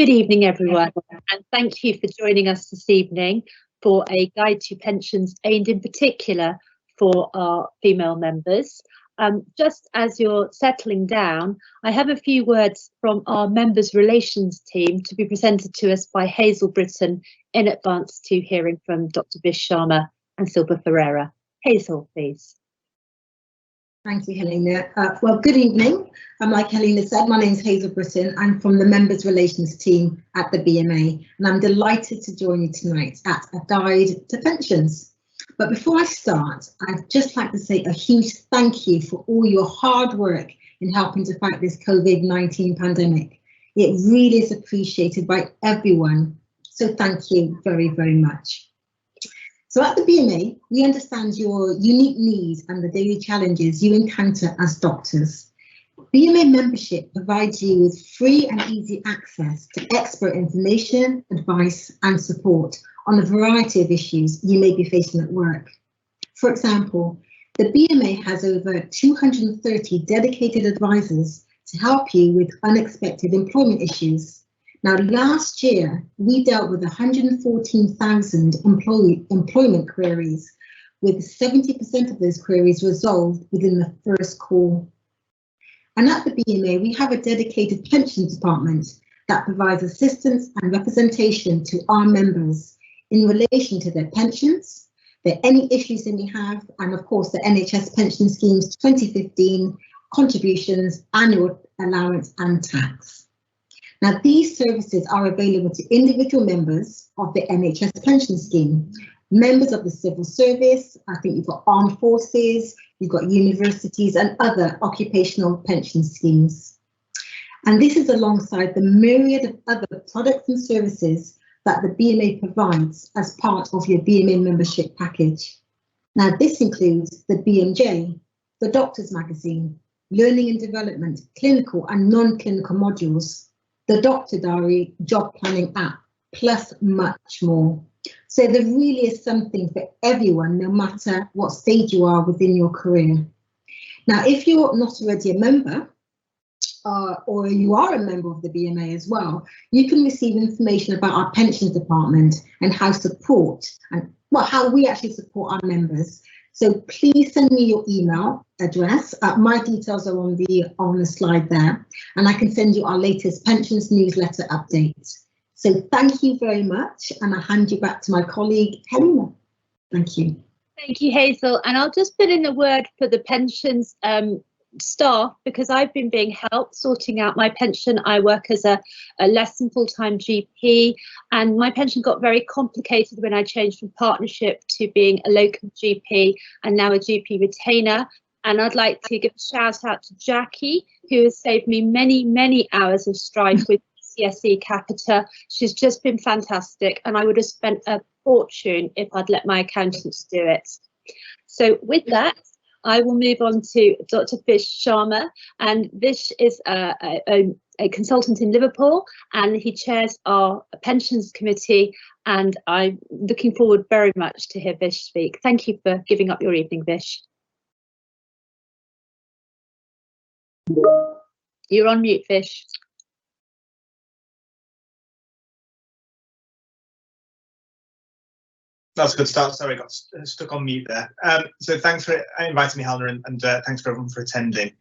Good evening, everyone, and thank you for joining us this evening for a guide to pensions aimed in particular for our female members. Just as you're settling down, I have a few words from our members relations team to be presented to us by Hazel Britton in advance to hearing from Dr. Vish Sharma and Silva Ferreira. Hazel, please. Thank you, Helena. Well, good evening. Like Helena said, my name is Hazel Britton. I'm from the Members Relations team at the BMA, and I'm delighted to join you tonight at a guide to pensions. But before I start, I'd just like to say a huge thank you for all your hard work in helping to fight this COVID-19 pandemic. It really is appreciated by everyone. So thank you very, very much. So at the BMA, we understand your unique needs and the daily challenges you encounter as doctors. BMA membership provides you with free and easy access to expert information, advice and support on a variety of issues you may be facing at work. For example, the BMA has over 230 dedicated advisors to help you with unexpected employment issues. Now, last year, we dealt with 114,000 employment queries, with 70% of those queries resolved within the first call. And at the BMA, we have a dedicated pensions department that provides assistance and representation to our members in relation to their pensions, any issues they may have, and of course, the NHS pension schemes 2015, contributions, annual allowance and tax. Now, these services are available to individual members of the NHS pension scheme, members of the civil service, I think you've got armed forces, you've got universities and other occupational pension schemes. And this is alongside the myriad of other products and services that the BMA provides as part of your BMA membership package. Now, this includes the BMJ, the Doctor's Magazine, Learning and Development, clinical and non-clinical modules, the Doctor Diary job planning app, plus much more. So there really is something for everyone, no matter what stage you are within your career. Now, if you're not already a member, or you are a member of the BMA as well, you can receive information about our pensions department and how we actually support our members. So please send me your email address. My details are on the slide there, and I can send you our latest pensions newsletter updates. So thank you very much, and I hand you back to my colleague Helena. Thank you. Thank you, Hazel. And I'll just put in a word for the pensions staff, because I've been being helped sorting out my pension. I work as a less than full-time GP, and my pension got very complicated when I changed from partnership to being a locum GP and now a GP retainer. And I'd like to give a shout out to Jackie, who has saved me many, many hours of strife with CSE Capita. She's just been fantastic, and I would have spent a fortune if I'd let my accountants do it. So with that, I will move on to Dr. Vish Sharma, and Vish is a consultant in Liverpool, and he chairs our pensions committee, and I'm looking forward very much to hear Vish speak. Thank you for giving up your evening, Vish. You're on mute, Vish. That's a good start. Sorry, I got stuck on mute there. So thanks for inviting me, Helena, and thanks for everyone for attending.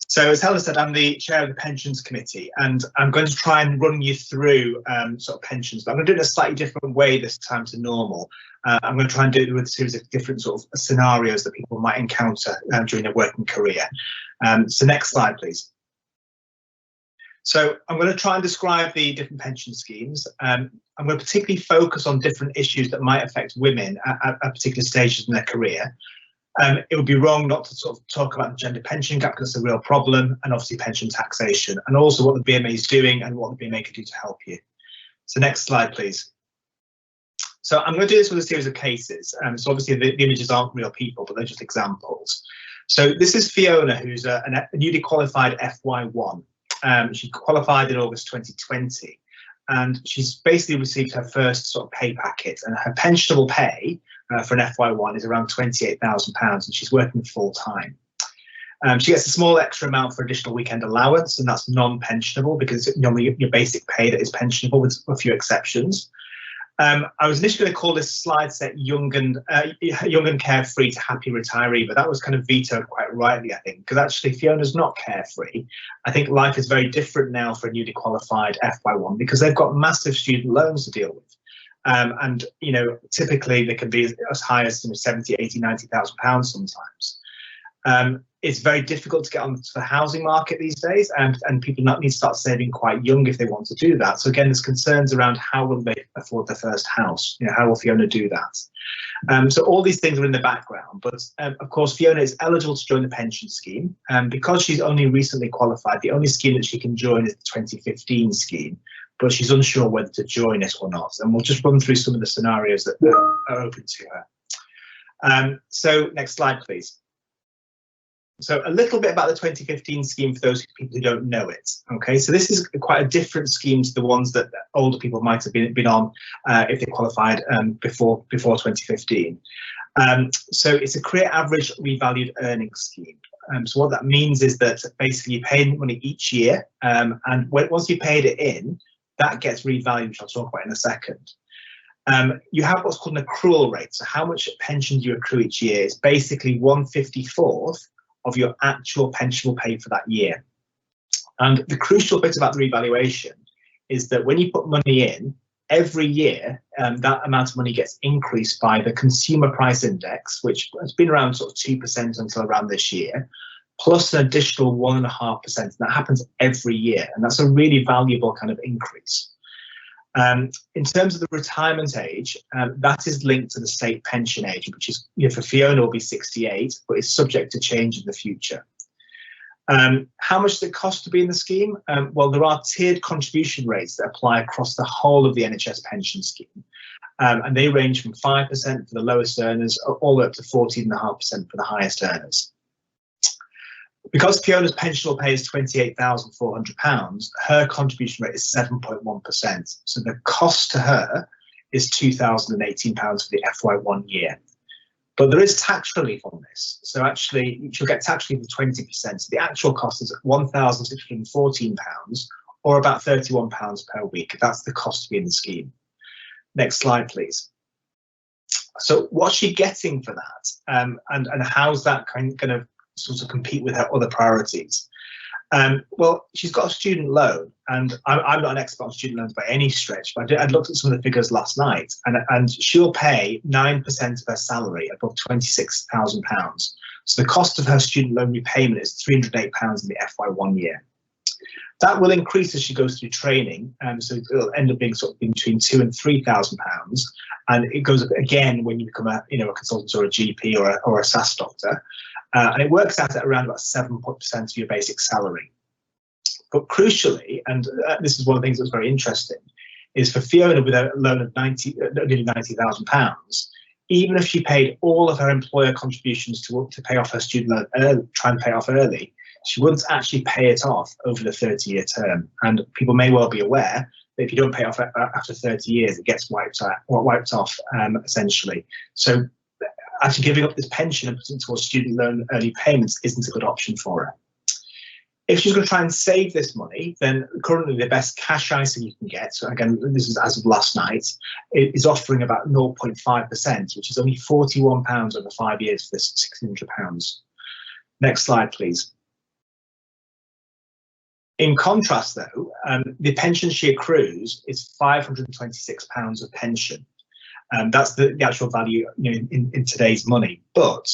So as Helena said, I'm the chair of the pensions committee, and I'm going to try and run you through sort of pensions, but I'm going to do it in a slightly different way this time to normal. I'm going to try and do it with a series of different sort of scenarios that people might encounter during their working career. So next slide, please. So I'm going to try and describe the different pension schemes. I'm going to particularly focus on different issues that might affect women at particular stages in their career. It would be wrong not to sort of talk about the gender pension gap, because it's a real problem, and obviously pension taxation, and also what the BMA is doing and what the BMA can do to help you. So next slide, please. So I'm going to do this with a series of cases. So obviously the images aren't real people, but they're just examples. So this is Fiona, who's a newly qualified FY1. She qualified in August 2020, and she's basically received her first sort of pay packet, and her pensionable pay for an FY1 is around £28,000, and she's working full time. She gets a small extra amount for additional weekend allowance, and that's non-pensionable because normally your basic pay that is pensionable with a few exceptions. I was initially going to call this slide set young and carefree to happy retiree, but that was kind of vetoed quite rightly, I think, because actually Fiona's not carefree. I think life is very different now for a newly qualified FY1 because they've got massive student loans to deal with. And, you know, typically they can be as high as 70, 80, 90,000 pounds sometimes. It's very difficult to get onto the housing market these days, and people need to start saving quite young if they want to do that. So again, there's concerns around how will they afford their first house? You know, how will Fiona do that? So all these things are in the background, but of course Fiona is eligible to join the pension scheme, and because she's only recently qualified, the only scheme that she can join is the 2015 scheme, but she's unsure whether to join it or not. And we'll just run through some of the scenarios that are open to her. So next slide, please. So a little bit about the 2015 scheme for those people who don't know it. Okay, so this is quite a different scheme to the ones that older people might have been on if they qualified before 2015. So it's a career average revalued earnings scheme. So what that means is that basically you pay money each year, and once you paid it in, that gets revalued, which I'll talk about in a second. You have what's called an accrual rate. So how much pension do you accrue each year? It's basically 1/54th of your actual pensionable pay for that year. And the crucial bit about the revaluation is that when you put money in, every year that amount of money gets increased by the consumer price index, which has been around sort of 2% until around this year, plus an additional 1.5%. And that happens every year. And that's a really valuable kind of increase. In terms of the retirement age, that is linked to the state pension age, which is, you know, for Fiona will be 68, but is subject to change in the future. How much does it cost to be in the scheme? Well, there are tiered contribution rates that apply across the whole of the NHS pension scheme. And they range from 5% for the lowest earners all the way up to 14.5% for the highest earners. Because Fiona's pensionable pay is £28,400, her contribution rate is 7.1%. So the cost to her is £2,018 for the FY1 year. But there is tax relief on this. So actually, she'll get tax relief of 20%. So the actual cost is £1,614, or about £31 per week. That's the cost to be in the scheme. Next slide, please. So what's she getting for that? And how's that kind of sort of compete with her other priorities? Well, she's got a student loan, and I'm not an expert on student loans by any stretch, but I'd looked at some of the figures last night, and she'll pay 9% of her salary above £26,000. So the cost of her student loan repayment is £308 in the FY1 year. That will increase as she goes through training, so it'll end up being sort of between £2,000 and £3,000, and it goes up again when you become a consultant or a GP or a SAS doctor. And it works out at around about 7% of your basic salary. But crucially, and this is one of the things that's very interesting, is for Fiona with a loan of nearly £90,000, even if she paid all of her employer contributions to pay off her student loan, try and pay off early, she wouldn't actually pay it off over the 30-year term. And people may well be aware that if you don't pay off after 30 years, it gets wiped off essentially. So actually giving up this pension and putting it towards student loan early payments isn't a good option for her. If she's going to try and save this money, then currently the best cash ISA you can get, so again, this is as of last night, is offering about 0.5%, which is only £41 over 5 years for this £1,600. Next slide, please. In contrast, though, the pension she accrues is £526 of pension. That's the actual value, in today's money. But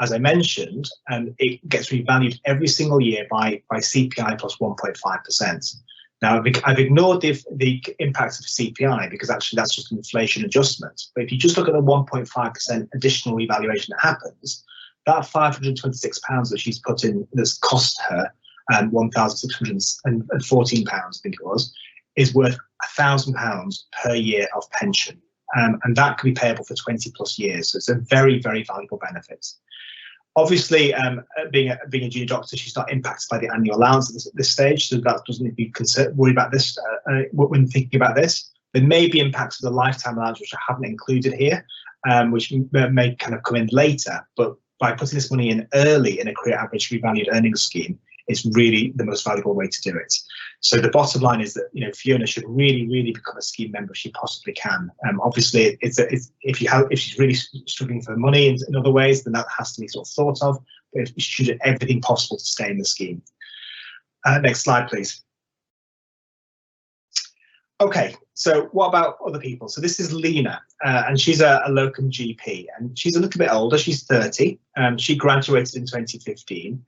as I mentioned, it gets revalued every single year by CPI plus 1.5%. Now, I've ignored the impact of CPI because actually that's just an inflation adjustment. But if you just look at the 1.5% additional revaluation that happens, that £526 that she's put in, that's cost her £1,614, I think it was, is worth £1,000 per year of pension. And that can be payable for 20 plus years. So it's a very, very valuable benefit. Obviously, being a junior doctor, she's not impacted by the annual allowance at this stage, so that doesn't need to be worried about this when thinking about this. There may be impacts of the lifetime allowance, which I haven't included here, which may kind of come in later, but by putting this money in early in a career average revalued earnings scheme is really the most valuable way to do it. So the bottom line is that, you know, Fiona should really become a scheme member if she possibly can. Obviously, if she's really struggling for money in other ways, then that has to be sort of thought of. But she should do everything possible to stay in the scheme. Next slide, please. Okay, so what about other people? So this is Lena, and she's a locum GP, and she's a little bit older. She's 30. She graduated in 2015.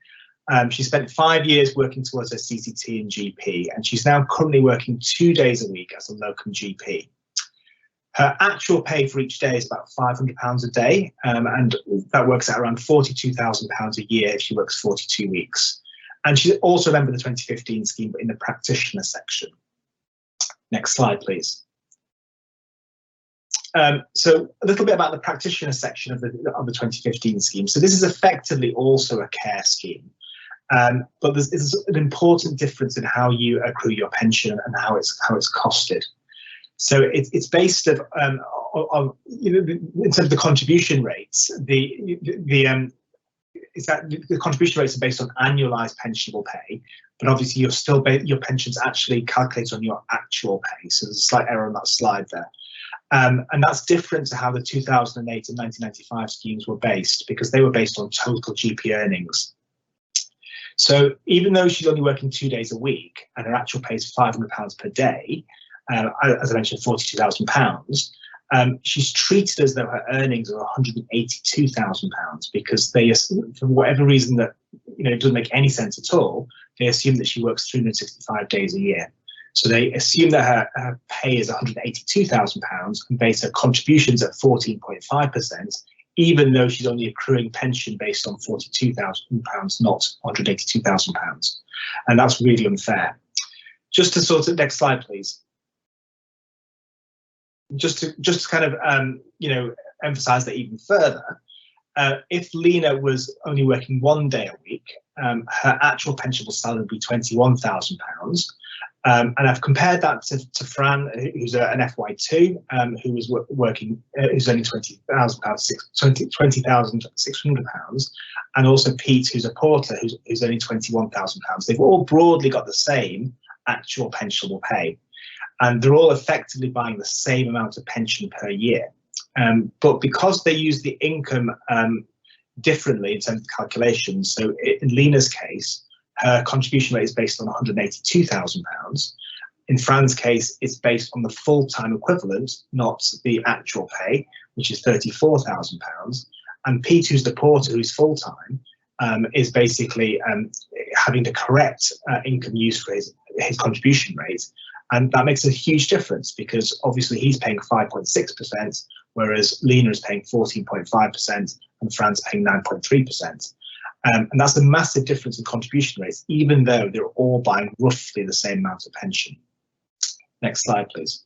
She spent 5 years working towards her CCT and GP, and she's now currently working 2 days a week as a locum GP. Her actual pay for each day is about £500 a day, and that works out around £42,000 a year if she works 42 weeks. And she's also a member of the 2015 scheme, but in the practitioner section. Next slide, please. So a little bit about the practitioner section of the 2015 scheme. So this is effectively also a care scheme. But there's an important difference in how you accrue your pension and how it's costed. So it's based on you know, in terms of the contribution rates. The contribution rates are based on annualised pensionable pay, but obviously you're still your pension's actually calculated on your actual pay. So there's a slight error on that slide there. And that's different to how the 2008 and 1995 schemes were based, because they were based on total GP earnings. So even though she's only working 2 days a week and her actual pay is £500 per day, as I mentioned, £42,000, she's treated as though her earnings are £182,000 because they, for whatever reason that, you know, it doesn't make any sense at all, they assume that she works 365 days a year. So they assume that her pay is £182,000 and base her contributions at 14.5%, even though she's only accruing pension based on £42,000, not £182,000. And that's really unfair. Just to sort of, next slide, please. Just to kind of, you know, emphasize that even further, if Lena was only working 1 day a week, her actual pensionable salary would be £21,000. And I've compared that to Fran, who's an FY2, who was working, who's only £20,600, and also Pete, who's a porter, who's only £21,000. They've all broadly got the same actual pensionable pay, and they're all effectively buying the same amount of pension per year. But because they use the income differently in terms of calculations, so in Lena's case, her contribution rate is based on £182,000. In Fran's case, it's based on the full-time equivalent, not the actual pay, which is £34,000. And Pete, who's the porter, who's full-time, is basically having the correct income used for his contribution rate. And that makes a huge difference because obviously he's paying 5.6%, whereas Lena is paying 14.5% and Fran's paying 9.3%. And that's a massive difference in contribution rates, even though they're all buying roughly the same amount of pension. Next slide, please.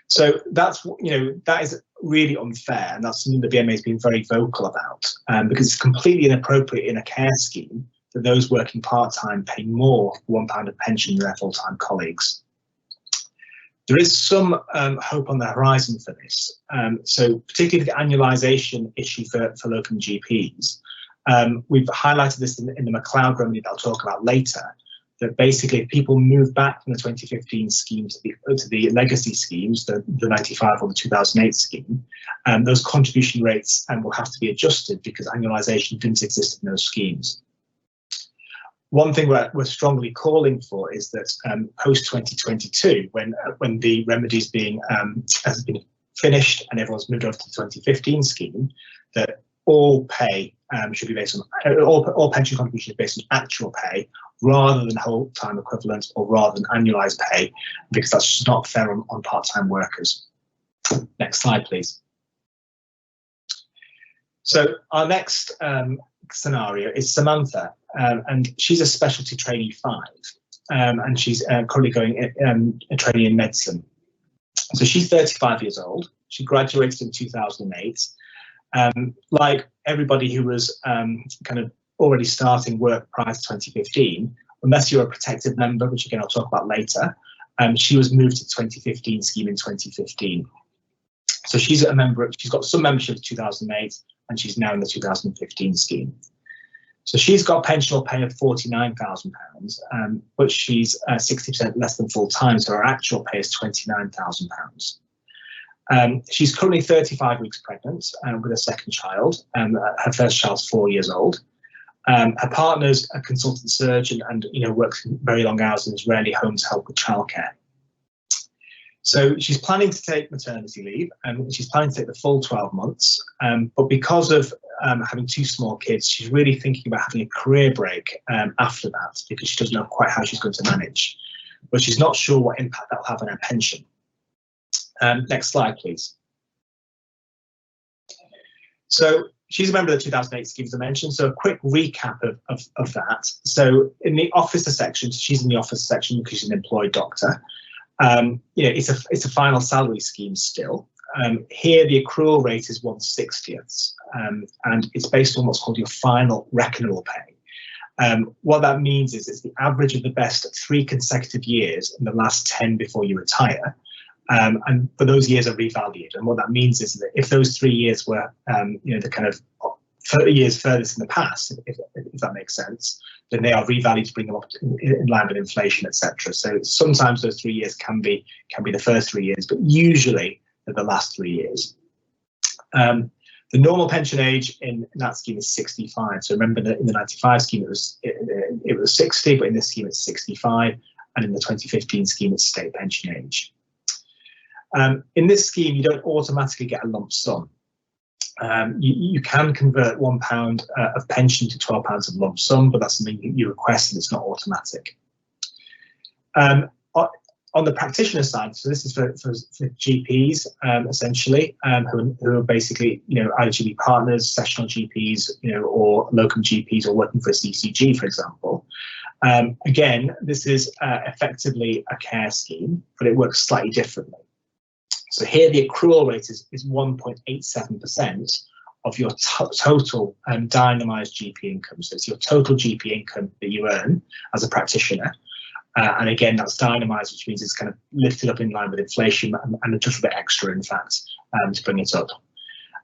So that's, you know, that is really unfair, and that's something the BMA has been very vocal about, because it's completely inappropriate in a care scheme that those working part-time pay more for £1 of pension than their full-time colleagues. There is some hope on the horizon for this. So particularly the annualisation issue for locum GPs. We've highlighted this in the McLeod remedy that I'll talk about later, that basically if people move back from the 2015 scheme to the legacy schemes, the 95 or the 2008 scheme, those contribution rates will have to be adjusted because annualisation didn't exist in those schemes. One thing we're strongly calling for is that post 2022, when the remedy has been finished and everyone's moved over to the 2015 scheme, that all pay should be based on all pension contributions based on actual pay rather than whole time equivalent or rather than annualised pay, because that's just not fair on part-time workers. Next slide, please. So our next scenario is Samantha, and she's a specialty trainee 5, and she's currently going training in medicine. So she's 35 years old. She graduated in 2008. Like everybody who was kind of already starting work prior to 2015, unless you're a protected member, which again I'll talk about later, she was moved to the 2015 scheme in 2015. So she's a member. She's got some membership of 2008, and she's now in the 2015 scheme. So she's got a pensionable pay of £49,000, but she's 60% less than full time, so her actual pay is £29,000. She's currently 35 weeks pregnant with a second child. Her first child's 4 years old. Her partner's a consultant surgeon and works very long hours and is rarely home to help with childcare. So she's planning to take maternity leave, and she's planning to take the full 12 months. But because of having two small kids, she's really thinking about having a career break after that, because she doesn't know quite how she's going to manage. But she's not sure what impact that will have on her pension. Next slide, please. So she's a member of the 2008 scheme, as I mentioned. So a quick recap of that. So in the officer section, she's in the officer section because she's an employed doctor. It's a final salary scheme still. Here the accrual rate is 1/60th, and it's based on what's called your final reckonable pay. What that means is it's the average of the best 3 consecutive years in the last 10 before you retire. And for those years are revalued, and what that means is that if those 3 years were the kind of 30 years furthest in the past, if that makes sense, then they are revalued to bring them up in line with inflation, etc. So sometimes those 3 years can be the first 3 years, but usually they're the last 3 years. The normal pension age in that scheme is 65. So remember that in the 95 scheme it was 60, but in this scheme it's 65, and in the 2015 scheme it's state pension age. In this scheme, you don't automatically get a lump sum. You can convert £1 of pension to £12 of lump sum, but that's something you request and it's not automatic. On the practitioner side, so this is for GPs essentially, who are basically either GP partners, sessional GPs, or locum GPs, or working for a CCG, for example. Again, this is effectively a care scheme, but it works slightly differently. So here the accrual rate is 1.87% of your total dynamised GP income. So it's your total GP income that you earn as a practitioner. And again, that's dynamised, which means it's kind of lifted up in line with inflation and a little bit extra, in fact, to bring it up.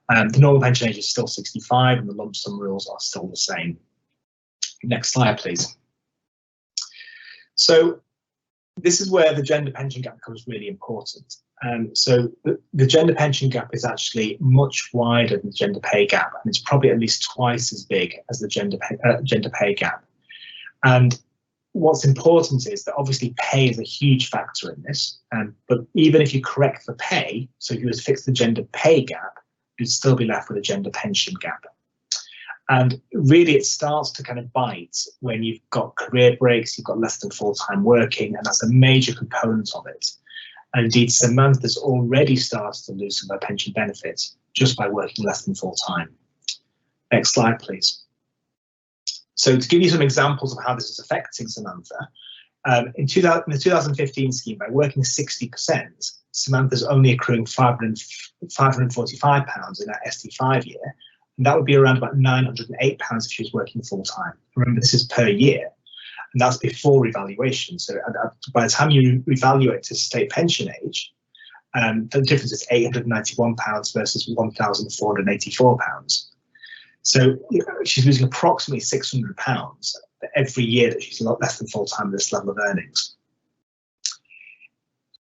The normal pension age is still 65 and the lump sum rules are still the same. Next slide, please. So this is where the gender pension gap becomes really important. So the gender pension gap is actually much wider than the gender pay gap, and it's probably at least twice as big as the gender pay gap. And what's important is that obviously pay is a huge factor in this, but even if you correct for pay, so if you were to fix the gender pay gap, you'd still be left with a gender pension gap. And really it starts to kind of bite when you've got career breaks, you've got less than full-time working, and that's a major component of it. And indeed, Samantha's already started to lose some of her pension benefits just by working less than full-time. Next slide, please. So to give you some examples of how this is affecting Samantha, in the 2015 scheme, by working 60%, Samantha's only accruing £545 in her ST5 year, and that would be around about £908 if she was working full-time. Remember, this is per year, and that's before revaluation. So by the time you revalue it to state pension age, the difference is £891 versus £1,484. So she's losing approximately £600 every year that she's less than full-time at this level of earnings.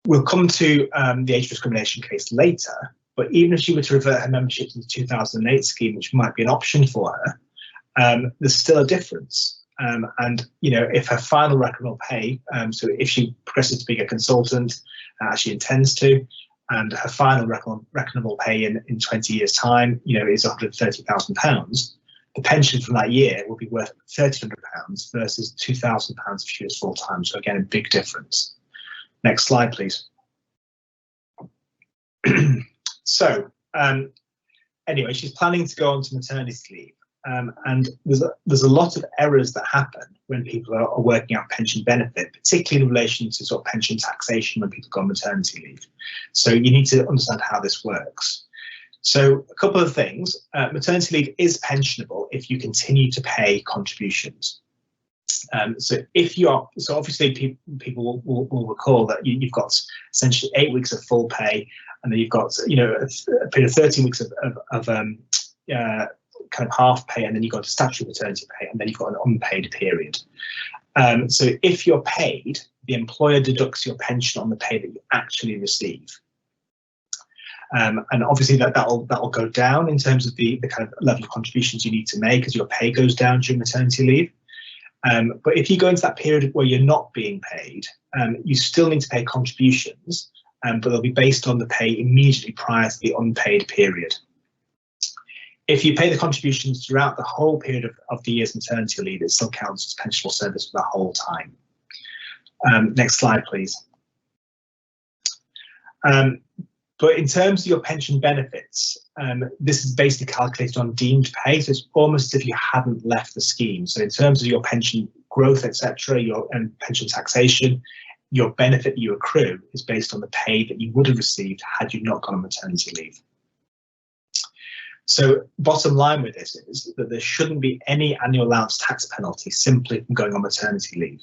We'll come to the age discrimination case later, but even if she were to revert her membership to the 2008 scheme, which might be an option for her, there's still a difference. And if her final reckonable pay, so if she progresses to being a consultant, as she intends to, and her final reckonable pay in 20 years' time, is £130,000, the pension from that year will be worth £1,300 versus £2,000 if she was full-time. So again, a big difference. Next slide, please. So anyway, she's planning to go on to maternity leave. And there's a lot of errors that happen when people are working out pension benefit, particularly in relation to sort of pension taxation when people go on maternity leave. So you need to understand how this works. So a couple of things. Maternity leave is pensionable if you continue to pay contributions. So obviously people will recall that you've got essentially 8 weeks of full pay, and then you've got a period of 13 weeks of kind of half pay, and then you go to statutory maternity pay, and then you've got an unpaid period. So if you're paid, the employer deducts your pension on the pay that you actually receive. And obviously that'll go down in terms of the kind of level of contributions you need to make as your pay goes down during maternity leave. But if you go into that period where you're not being paid, you still need to pay contributions, but they'll be based on the pay immediately prior to the unpaid period. If you pay the contributions throughout the whole period of the year's maternity leave, it still counts as pensionable service for the whole time. Next slide, please. But in terms of your pension benefits, this is basically calculated on deemed pay, so it's almost as if you hadn't left the scheme. So in terms of your pension growth, etc., and pension taxation, your benefit you accrue is based on the pay that you would have received had you not gone on maternity leave. So bottom line with this is that there shouldn't be any annual allowance tax penalty simply from going on maternity leave.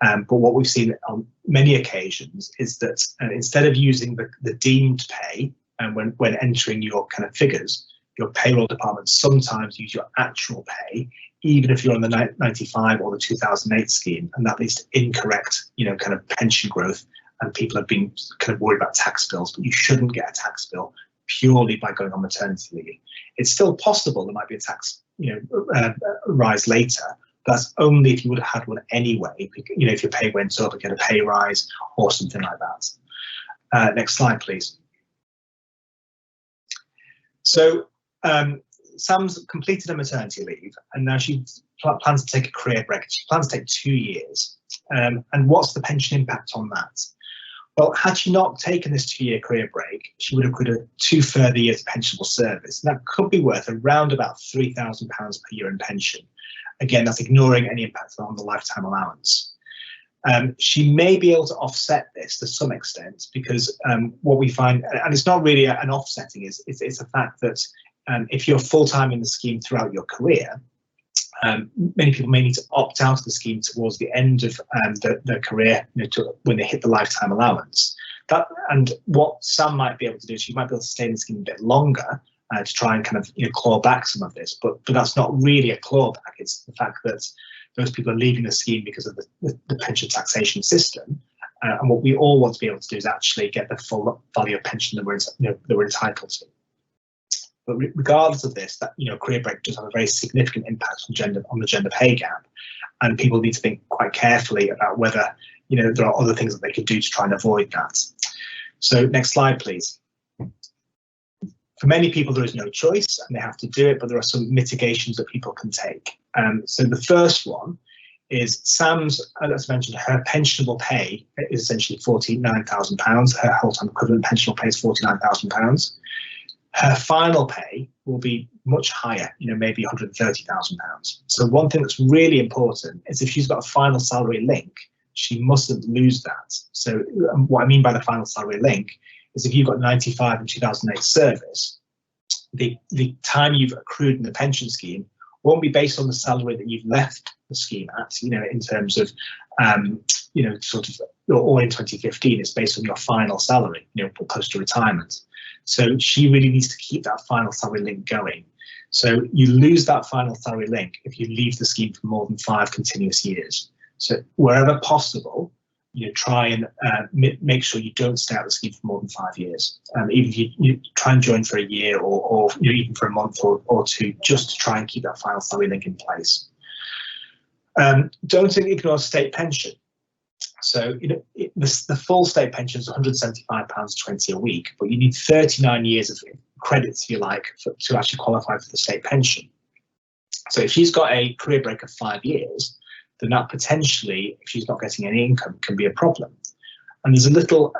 But what we've seen on many occasions is that instead of using the deemed pay and when entering your kind of figures, your payroll department sometimes use your actual pay, even if you're on the 95 or the 2008 scheme, and that leads to incorrect, kind of pension growth, and people have been kind of worried about tax bills. But you shouldn't get a tax bill purely by going on maternity leave. It's still possible there might be a tax, rise later. That's only if you would have had one anyway, if your pay went up and get a pay rise or something like that. Next slide, please. So Sam's completed her maternity leave, and now she plans to take a career break. She plans to take 2 years. And what's the pension impact on that? Well, had she not taken this 2-year career break, she would have accrued 2 further years of pensionable service. And that could be worth around about £3,000 per year in pension. Again, that's ignoring any impact on the lifetime allowance. She may be able to offset this to some extent because what we find, and it's not really an offsetting, it's a fact that if you're full-time in the scheme throughout your career, many people may need to opt out of the scheme towards the end of their career, when they hit the lifetime allowance. And what Sam might be able to do is she might be able to stay in the scheme a bit longer to try and kind of claw back some of this, but that's not really a clawback. It's the fact that those people are leaving the scheme because of the pension taxation system, and what we all want to be able to do is actually get the full value of pension that we're entitled to. But regardless of this, that career break does have a very significant impact on the gender pay gap, and people need to think quite carefully about whether there are other things that they can do to try and avoid that. So next slide, please. For many people, there is no choice and they have to do it, but there are some mitigations that people can take. So the first one is Sam's, as mentioned, her pensionable pay is essentially £49,000. Her whole-time equivalent pensionable pay is £49,000. Her final pay will be much higher, maybe £130,000. So one thing that's really important is if she's got a final salary link, she mustn't lose that. So what I mean by the final salary link is if you've got 95 and 2008 service, the time you've accrued in the pension scheme won't be based on the salary that you've left the scheme at, in terms of, sort of, or in 2015, it's based on your final salary, post retirement. So she really needs to keep that final salary link going. So you lose that final salary link if you leave the scheme for more than 5 continuous years. So wherever possible, try and make sure you don't stay out of the scheme for more than 5 years. Even if you try and join for a year or even for a month or 2, just to try and keep that final salary link in place. Don't ignore state pension. So the full state pension is £175.20 a week, but you need 39 years of credits, if you like, to actually qualify for the state pension. So if she's got a career break of 5 years, then that potentially, if she's not getting any income, can be a problem. And there's a little,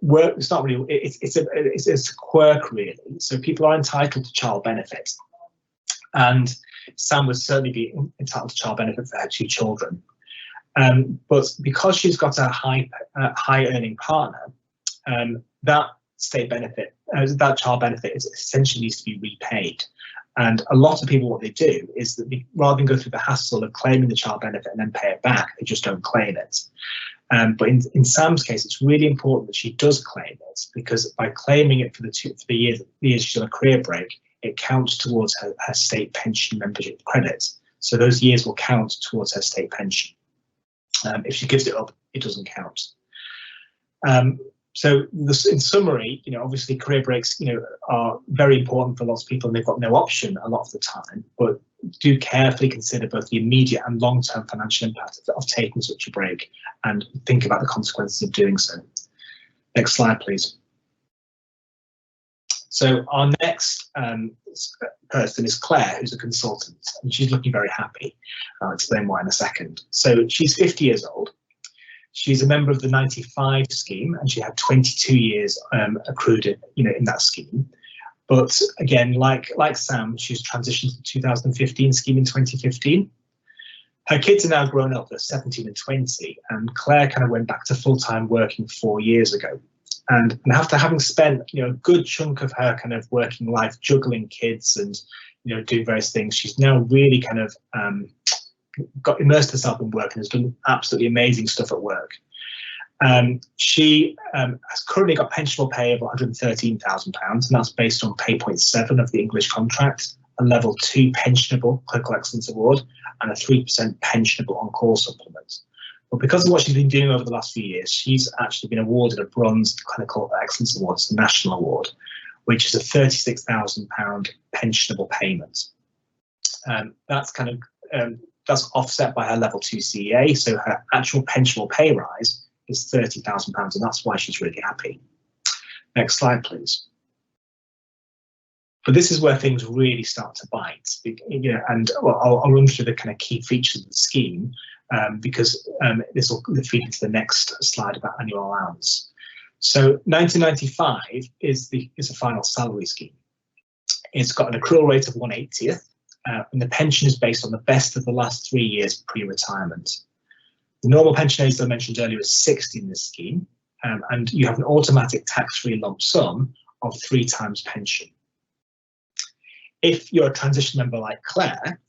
work. It's not really. It's a quirk, really. So people are entitled to child benefit, and Sam would certainly be entitled to child benefit for her 2 children. But because she's got a high earning partner, that state benefit, that child benefit, essentially needs to be repaid. And a lot of people, what they do is that rather than go through the hassle of claiming the child benefit and then pay it back, they just don't claim it. But in Sam's case, it's really important that she does claim it, because by claiming it for the years she's on a career break, it counts towards her state pension membership credits. So those years will count towards her state pension. If she gives it up, it doesn't count. So in summary, obviously career breaks, are very important for lots of people, and they've got no option a lot of the time. But do carefully consider both the immediate and long-term financial impact of taking such a break, and think about the consequences of doing so. Next slide, please. So our next person is Claire, who's a consultant, and she's looking very happy. I'll explain why in a second. So she's 50 years old. She's a member of the 95 scheme, and she had 22 years accrued in that scheme. But again, like Sam, she's transitioned to the 2015 scheme in 2015. Her kids are now grown up, they're 17 and 20, and Claire kind of went back to full-time working 4 years ago. And after having spent a good chunk of her kind of working life juggling kids and doing various things, she's now really kind of got immersed herself in work and has done absolutely amazing stuff at work. She has currently got pensionable pay of £113,000, and that's based on pay point 7 of the English contract, a level 2 pensionable clinical excellence award, and a 3% pensionable on-call supplement. But because of what she's been doing over the last few years, she's actually been awarded a Bronze Clinical Excellence Award, it's a national award, which is a £36,000 pensionable payment. That's kind of that's offset by her level 2 CEA, so her actual pensionable pay rise is £30,000, and that's why she's really happy. Next slide, please. But this is where things really start to bite, and well, I'll run through the kind of key features of the scheme, because this will feed into the next slide about annual allowance. So 1995 is a final salary scheme. It's got an accrual rate of 1/80th, and the pension is based on the best of the last 3 years pre-retirement. The normal pension age that I mentioned earlier is 60 in this scheme, and you have an automatic tax-free lump sum of 3 times pension. If you're a transition member like Claire,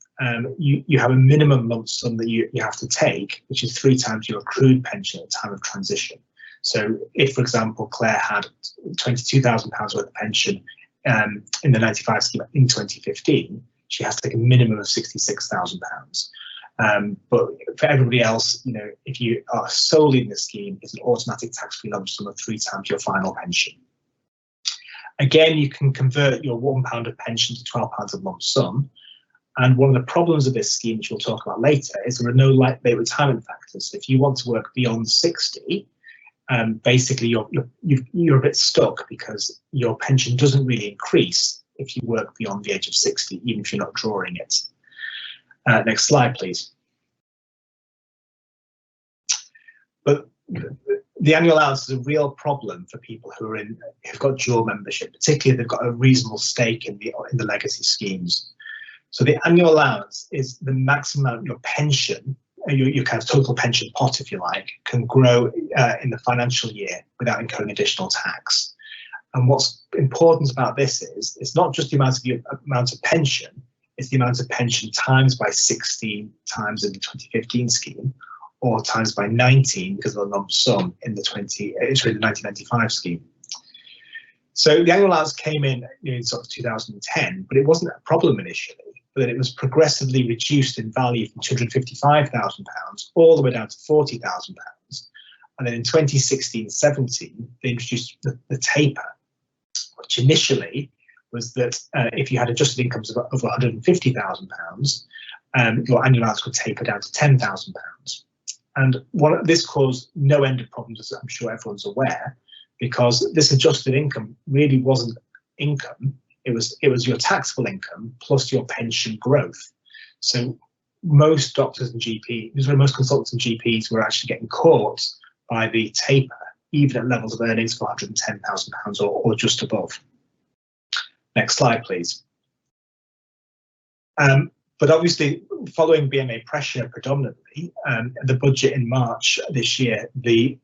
you have a minimum lump sum that you have to take, which is 3 times your accrued pension at the time of transition. So if, for example, Claire had £22,000 worth of pension in the 95 scheme in 2015, she has to take a minimum of £66,000. But for everybody else, if you are solely in the scheme, it's an automatic tax-free lump sum of 3 times your final pension. Again, you can convert your £1 of pension to £12 of lump sum. And one of the problems of this scheme, which we'll talk about later, is there are no late retirement factors. So if you want to work beyond 60, basically you're a bit stuck, because your pension doesn't really increase if you work beyond the age of 60, even if you're not drawing it. Next slide, please. But the annual allowance is a real problem for people who've got dual membership, particularly if they've got a reasonable stake in the legacy schemes. So the annual allowance is the maximum amount your pension, your kind of total pension pot, if you like, can grow in the financial year without incurring additional tax. And what's important about this is it's not just the amount of pension, it's the amount of pension times by 16 times in the 2015 scheme, or times by 19 because of the lump sum in the 1995 scheme. So the annual allowance came in sort of 2010, but it wasn't a problem initially. But then it was progressively reduced in value from £255,000 all the way down to £40,000. And then in 2016-17, they introduced the taper, which initially was that if you had adjusted incomes of over £150,000, your annual allowance could taper down to £10,000. And this caused no end of problems, as I'm sure everyone's aware, because this adjusted income really wasn't income. It was your taxable income plus your pension growth. So most doctors and GPs, most consultants and GPs were actually getting caught by the taper, even at levels of earnings of £110,000 or just above. Next slide, please. But obviously, following BMA pressure predominantly, the budget in March this year, the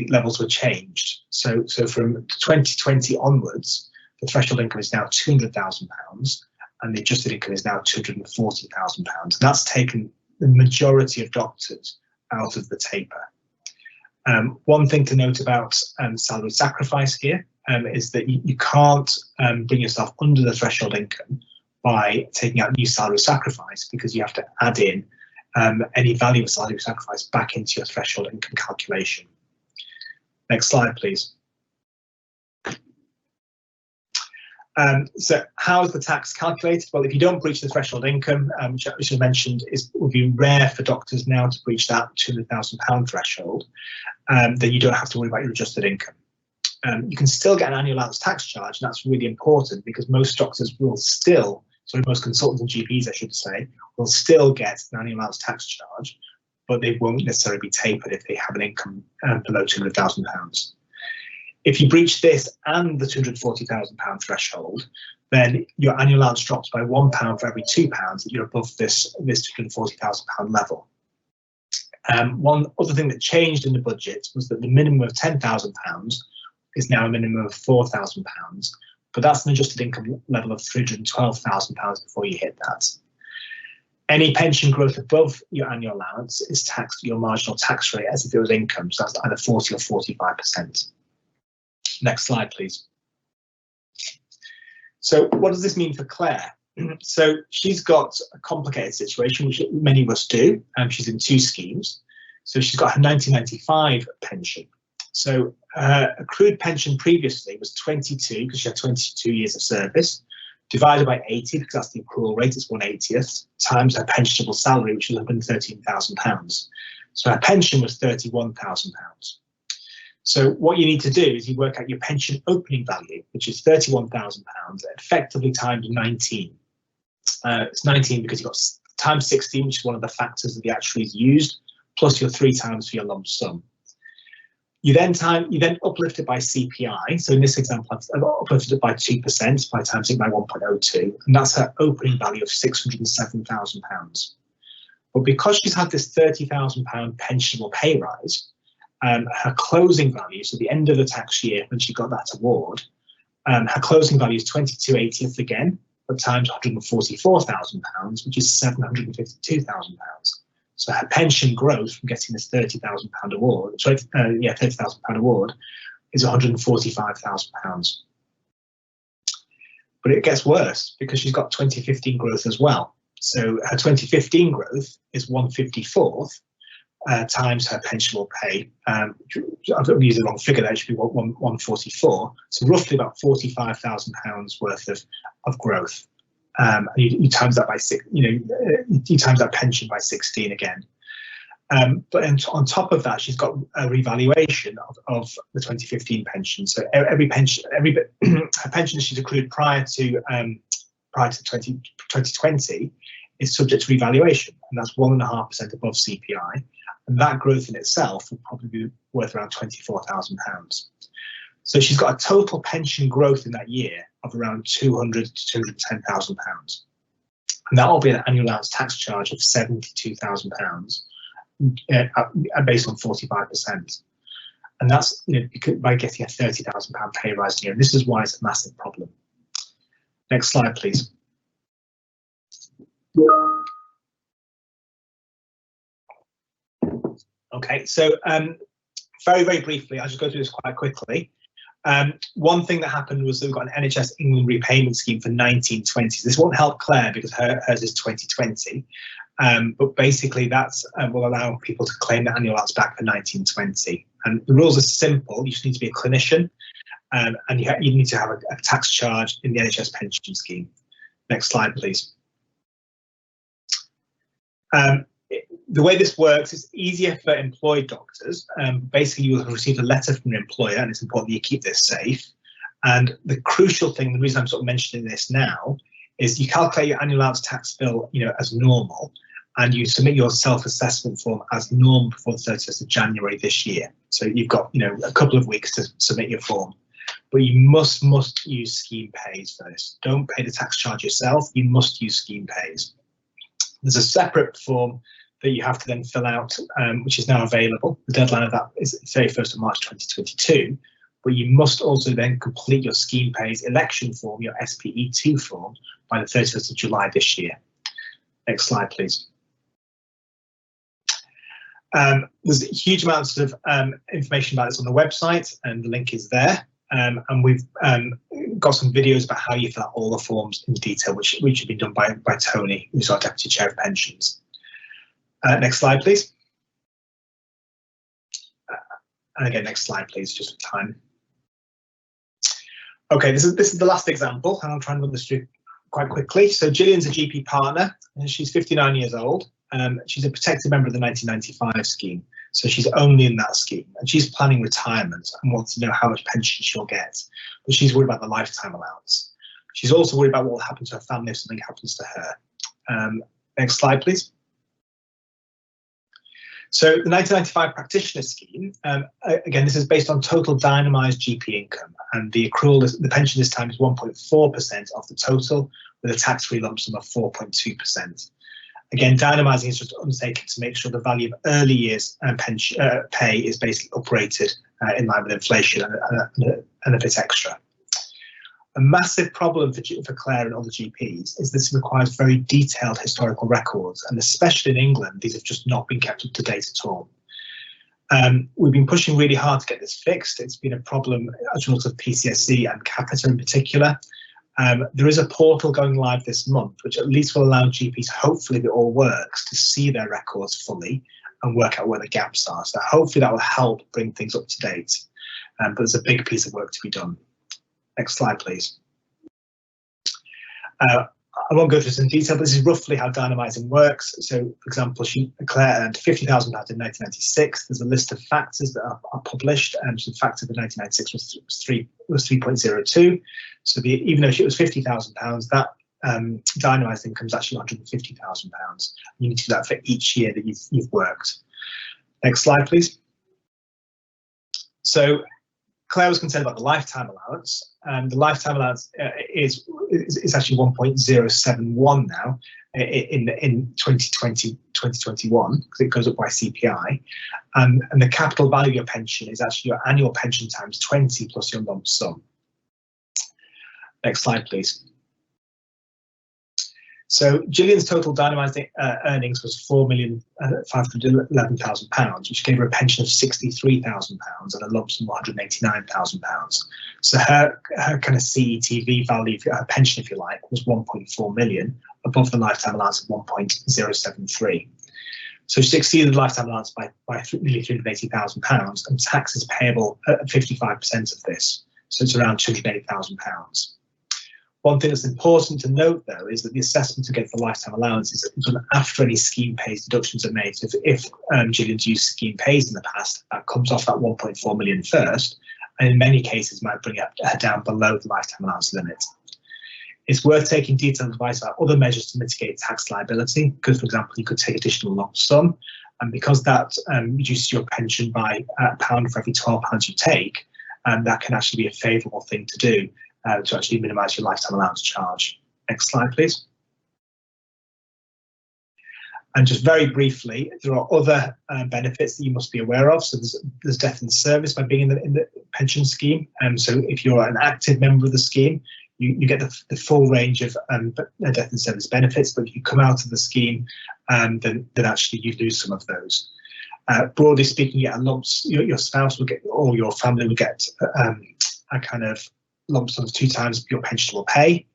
levels were changed. So from 2020 onwards, the threshold income is now £200,000, and the adjusted income is now £240,000. That's taken the majority of doctors out of the taper. One thing to note about salary sacrifice here is that you can't bring yourself under the threshold income by taking out new salary sacrifice, because you have to add in any value of salary sacrifice back into your threshold income calculation. Next slide, please. So how is the tax calculated? Well, if you don't breach the threshold income, which I mentioned, it would be rare for doctors now to breach that £200,000 threshold, then you don't have to worry about your adjusted income. You can still get an annual allowance tax charge, and that's really important, because most doctors will still, most consultants and GPs, I should say, will still get an annual allowance tax charge, but they won't necessarily be tapered if they have an income below £200,000. If you breach this and the £240,000 threshold, then your annual allowance drops by £1 for every £2 that you're above this £240,000 level. One other thing that changed in the budget was that the minimum of £10,000 is now a minimum of £4,000, but that's an adjusted income level of £312,000 before you hit that. Any pension growth above your annual allowance is taxed at your marginal tax rate as if it was income, so that's either 40 or 45%. Next slide, please. So what does this mean for Claire? So she's got a complicated situation, which many of us do, and she's in two schemes. So she's got her 1995 pension. So her accrued pension previously was 22, because she had 22 years of service, divided by 80, because that's the accrual rate, it's 1/80th, times her pensionable salary, which was £113,000. So her pension was £31,000. So what you need to do is you work out your pension opening value, which is £31,000, effectively times 19. It's 19 because you've got times 16, which is one of the factors that the actuaries used, plus your 3 times for your lump sum. You then uplift it by CPI. So in this example, I've uplifted it by 2% by times it by 1.02, and that's her opening value of £607,000. But because she's had this £30,000 pensionable pay rise, her closing value, so the end of the tax year when she got that award, her closing value is 22/80th again, but times £144,000, which is £752,000. So her pension growth from getting this £30,000 award, £30,000 award, is £145,000. But it gets worse because she's got 2015 growth as well. So her 2015 growth is 1/54th. Times her pensionable pay. I've used the wrong figure there, it should be 144. So roughly about £45,000 worth of growth. And you times that by 6, you times that pension by 16 again. But on top of that, she's got a revaluation of the 2015 pension. So every pension, her pension she's accrued prior to 2020 is subject to revaluation, and that's 1.5% above CPI. And that growth in itself will probably be worth around £24,000. So she's got a total pension growth in that year of around £200,000 to £210,000. And that will be an annual allowance tax charge of £72,000 based on 45%. And that's by getting a £30,000 pay rise a year. And this is why it's a massive problem. Next slide, please. Okay, so very, very briefly, I'll just go through this quite quickly. One thing that happened was that we've got an NHS England repayment scheme for 1920s. This won't help Claire because hers is 2020, but basically that will allow people to claim the annual allowance back for 1920. And the rules are simple. You just need to be a clinician, and you need to have a tax charge in the NHS pension scheme. Next slide, please. The way this works is easier for employed doctors. Basically, you will have received a letter from your employer, and it's important that you keep this safe. And the crucial thing, the reason I'm sort of mentioning this now, is you calculate your annual allowance tax bill, as normal, and you submit your self-assessment form as normal before the 31st of January this year. So you've got, a couple of weeks to submit your form. But you must use scheme pays for this. Don't pay the tax charge yourself. You must use scheme pays. There's a separate form that you have to then fill out, which is now available. The deadline of that is 31st of March 2022. But you must also then complete your scheme pays election form, your SPE2 form, by the 31st of July this year. Next slide, please. There's huge amounts of information about this on the website, and the link is there. And we've got some videos about how you fill out all the forms in detail, which have been done by Tony, who's our Deputy Chair of Pensions. Next slide, please. And again, next slide, please, just for time. Okay, this is the last example, and I'll try and run this through quite quickly. So Gillian's a GP partner, and she's 59 years old. She's a protected member of the 1995 scheme, so she's only in that scheme, and she's planning retirement and wants to know how much pension she'll get, but she's worried about the lifetime allowance. She's also worried about what will happen to her family if something happens to her. Next slide, please. So the 1995 practitioner scheme, again, this is based on total dynamised GP income, and the accrual, the pension this time is 1.4% of the total, with a tax-free lump sum of 4.2%. Again, dynamising is just undertaken to make sure the value of early years pension pay is basically uprated in line with inflation and a bit extra. A massive problem for Claire and other GPs is this requires very detailed historical records, and especially in England, these have just not been kept up to date at all. We've been pushing really hard to get this fixed. It's been a problem as a result of PCSE and Capita in particular. There is a portal going live this month, which at least will allow GPs, hopefully if it all works, to see their records fully and work out where the gaps are. So hopefully that will help bring things up to date. But there's a big piece of work to be done. Next slide, please. I won't go through this in detail, but this is roughly how dynamising works. So, for example, Claire earned £50,000 in 1996. There's a list of factors that are published, and the factor for 1996 was 3.02. So even though it was £50,000, that dynamised income is actually £150,000. You need to do that for each year that you've worked. Next slide, please. So Claire was concerned about the lifetime allowance. The lifetime allowance is actually 1.071 now in 2020, 2021, because it goes up by CPI. And the capital value of your pension is actually your annual pension times 20 plus your lump sum. Next slide, please. So Gillian's total dynamised earnings was £4,511,000, which gave her a pension of £63,000 and a lump sum of £189,000. So her kind of CETV value, her pension, if you like, was 1.4 million, above the lifetime allowance of 1.073. So she exceeded the lifetime allowance by nearly £380,000, and tax is payable at 55% of this. So it's around £280,000. One thing that's important to note, though, is that the assessment against the lifetime allowance is done after any scheme pays deductions are made. So if Gillian's used scheme pays in the past, that comes off that 1.4 million first, and in many cases might bring her down below the lifetime allowance limit. It's worth taking detailed advice about other measures to mitigate tax liability, because, for example, you could take additional lump sum, and because that reduces your pension by £1 for every £12 you take, that can actually be a favourable thing to do. To actually minimise your lifetime allowance charge. Next slide, please. And just very briefly, there are other benefits that you must be aware of. So there's death in service by being in the pension scheme. So if you're an active member of the scheme, you get the full range of death in service benefits. But if you come out of the scheme, then actually you lose some of those. Broadly speaking, you get a lump. Your spouse will get, or your family will get a kind of lump sum of 2 times your pensionable pay.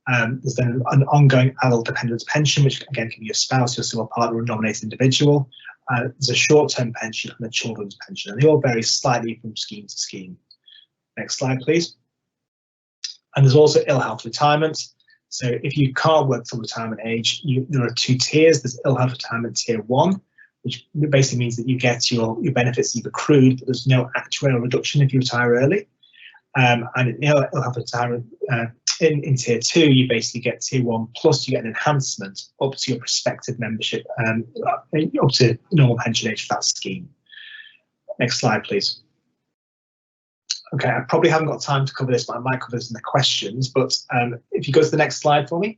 There's then an ongoing adult dependence pension, which again can be your spouse, your civil partner, or a nominated individual. There's a short-term pension and a children's pension, and they all vary slightly from scheme to scheme. Next slide, please. And there's also ill health retirement. So if you can't work till retirement age, there are 2 tiers. There's ill health retirement tier 1, which basically means that you get your benefits you've accrued, but there's no actuarial reduction if you retire early. And in ill health retirement in tier 2, you basically get tier 1 plus you get an enhancement up to your prospective membership, up to normal pension age for that scheme. Next slide, please. Okay, I probably haven't got time to cover this, but I might cover this in the questions. But if you go to the next slide for me.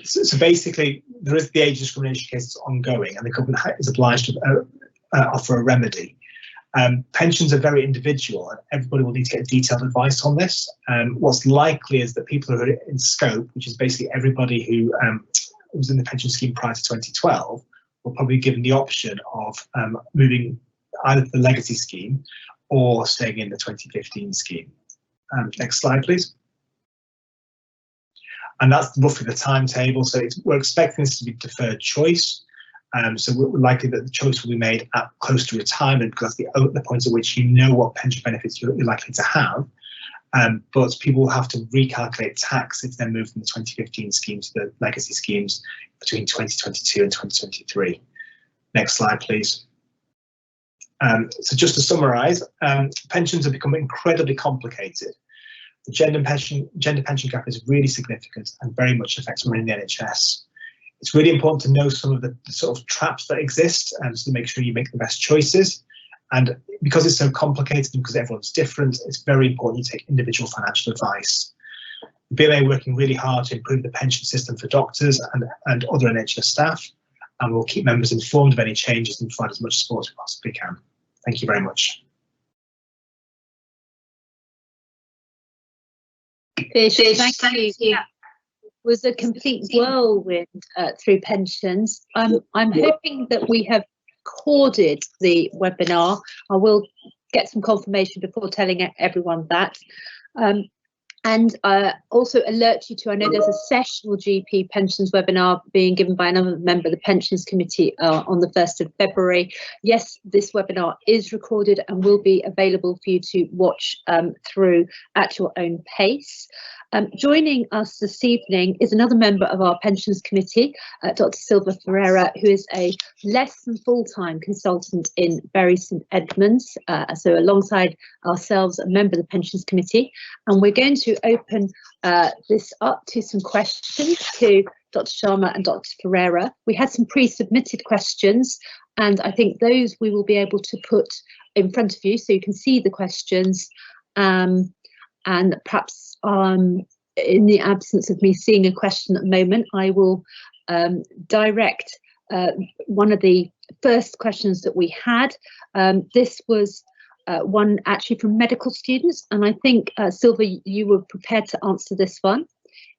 So basically, there is the age discrimination case that's ongoing, and the government is obliged to offer a remedy. Pensions are very individual, and everybody will need to get detailed advice on this. What's likely is that people who are in scope, which is basically everybody who was in the pension scheme prior to 2012, will probably be given the option of moving either to the legacy scheme or staying in the 2015 scheme. Next slide, please. And that's roughly the timetable. So we're expecting this to be deferred choice. So we're likely that the choice will be made at close to retirement, because that's the point at which you know what pension benefits you're likely to have. But people will have to recalculate tax if they move from the 2015 scheme to the legacy schemes between 2022 and 2023. Next slide, please. So just to summarise, pensions have become incredibly complicated. The gender pension gap is really significant and very much affects women in the NHS. It's really important to know some of the sort of traps that exist, and so to make sure you make the best choices. And because it's so complicated and because everyone's different, it's very important you take individual financial advice. The BMA are working really hard to improve the pension system for doctors and other NHS staff, and we'll keep members informed of any changes and provide as much support as we possibly can. Thank you very much. Thank you. Was a complete whirlwind through pensions. I'm hoping that we have recorded the webinar. I will get some confirmation before telling everyone that. And also alert you to, I know there's a sessional GP pensions webinar being given by another member of the Pensions Committee on the 1st of February. Yes, this webinar is recorded and will be available for you to watch through at your own pace. Joining us this evening is another member of our Pensions Committee, Dr. Silva Ferreira, who is a less than full-time consultant in Bury St Edmunds, so alongside ourselves, a member of the Pensions Committee. And we're going to open this up to some questions to Dr. Sharma and Dr. Ferreira. We had some pre-submitted questions, and I think those we will be able to put in front of you so you can see the questions. And perhaps in the absence of me seeing a question at the moment, I will direct one of the first questions that we had. This was one actually from medical students, and I think, Silva, you were prepared to answer this one.